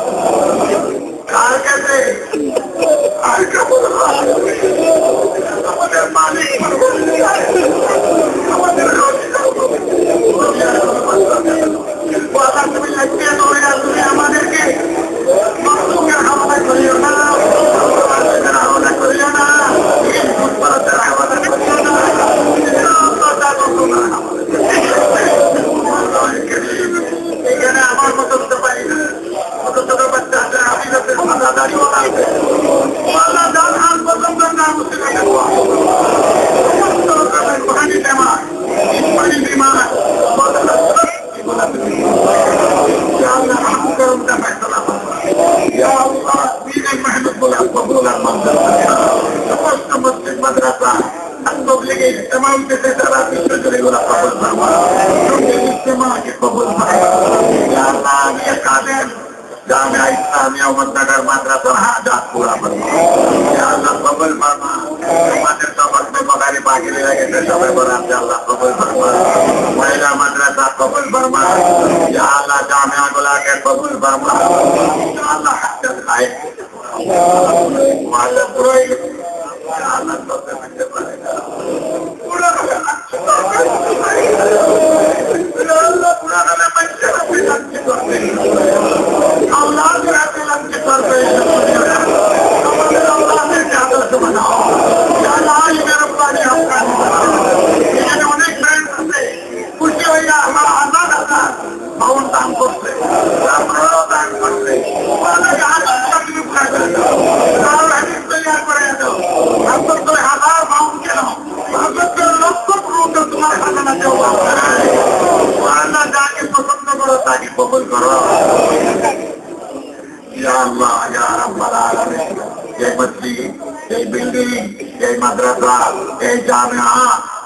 S2: কার কাছে আর আমাদের মালিক আমাদের তুমি লাগিয়ে ধরে তুমি আমাদেরকে হামলা করিও না, হামলা করিও না, হামলা করিও না। এখানে আমার মতো হতে পারি না, কত ছোট বাচ্চা আছে, আমি যাতে মাথা দাঁড়িয়ে আছে আল্লাহ যান হাত পর্যন্ত না মুসিবতে পানি বেমার, পানি বিমার মেহনত বলে কবুলার মন্দির সমস্ত মসজিদ মাদ্রাসা লেগে ইস্তেমা উঠেছে তারা বিশ্বজুড়ে গুলা কবুল ফারমা, ইস্তেমাকে কবুল ফারমা। কাদের জামিয়া ইসলামিয়া মন্দাগার মাদ্রাসার হাজাত পুরা ফারমা, আল্লাহ কবুল ফারমা। আমাদের সবার বেমারি বাকি রয়ে গেছে, সবাই বলেন যে আল্লাহ কবুল ফারমা। মহিলা মাদ্রাসা কবুল ফারমা, আল্লাহ জামিয়া গুলাকে কবুল ফারমা। আল্লাহ হাজাত খায় পুরোই আল্লাহ করতে পারতে পারে না। অনেক ব্র্যান্ড আছে, খুশি হইয়া আমার আজাদ আজাদ ভবন দান করছে, আপনারাও দান করছে। হাজার পাউন্ড কেন, লক্ষ পাউন্ড তোমার খাজানা কেউ যাকে পছন্দ করো তাকে কবুল করো। এই মসজিদ, এই বিল্ডিং, এই মাদ্রাসা, এই জামিয়া,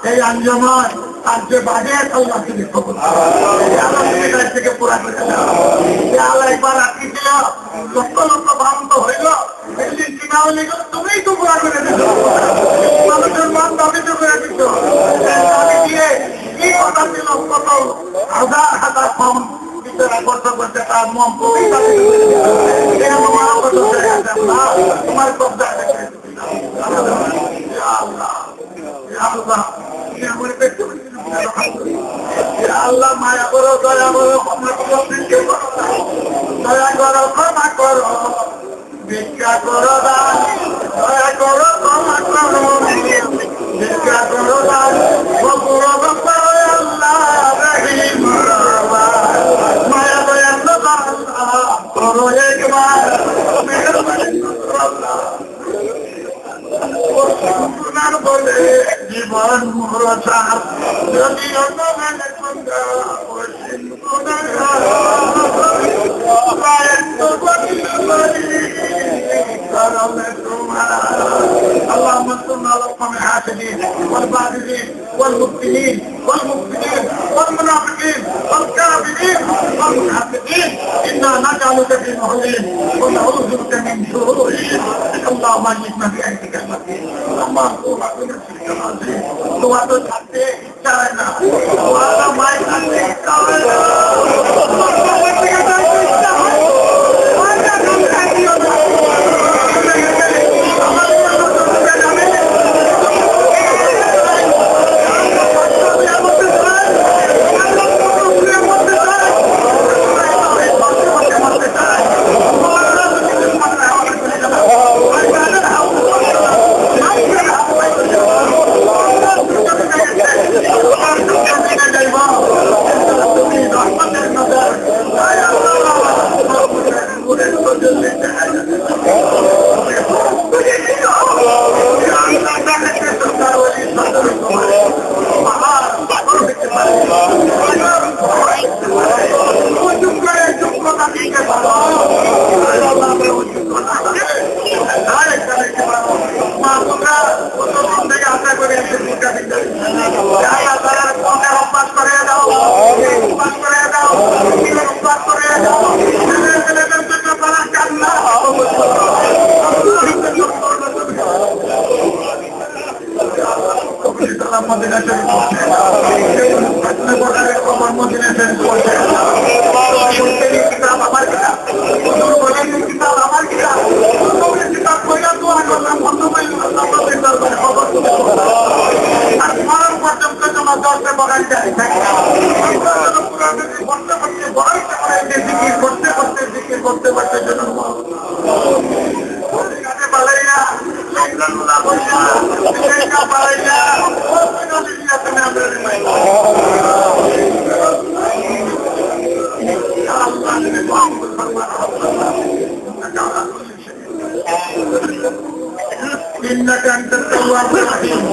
S2: এই আঞ্জমান আর যে বাজেট আল্লাহ তুমি কবুল আল্লাহ থেকে পুরা করে দাও। আল্লাহ একবার রাখি ছিল, লক্ষ লক্ষ ভাবন্ত হইল, বিল্ডিং কিনা হলে তুমিই তো পুরা করে দিত, মানুষের মান দাবি তো করে দিত। দিয়ে কি কথা ছিল, কত হাজার হাজার পাউন্ড করতে করতে তার মন তোমার কবজা আল্লাহ মায়া করো, দয়া করো, দয়া করো, ক্ষমা করো, ভিক্ষা করো দান, দয়া করো, ক্ষমা করো, ভিক্ষা করো দান, আল্লাহ রহিম মায়া দয়া করো একবার, বলে জীবন মরসার যদি অন্য মানে তোমার আল্লাহ وانصرنا على القوم الحاسدين والباغضين والمبتلين والمفسدين والمنافقين والكافرين والمنافقين إنا نجعلك في نحورهم ونعوذ بك من شرورهم اللهم اجعلنا بأيديك المتين اللهم انصرنا بنفسك العظيم دعاء থাকতে চায় না দোয়া মাই থাকতে চায় না إنك أنت التواب الرحيم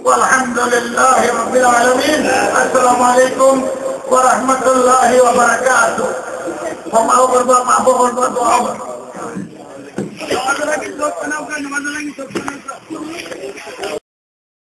S2: والحمد لله رب العالمين السلام عليكم ورحمة الله وبركاته وما هو بربا ما هو بربا دعا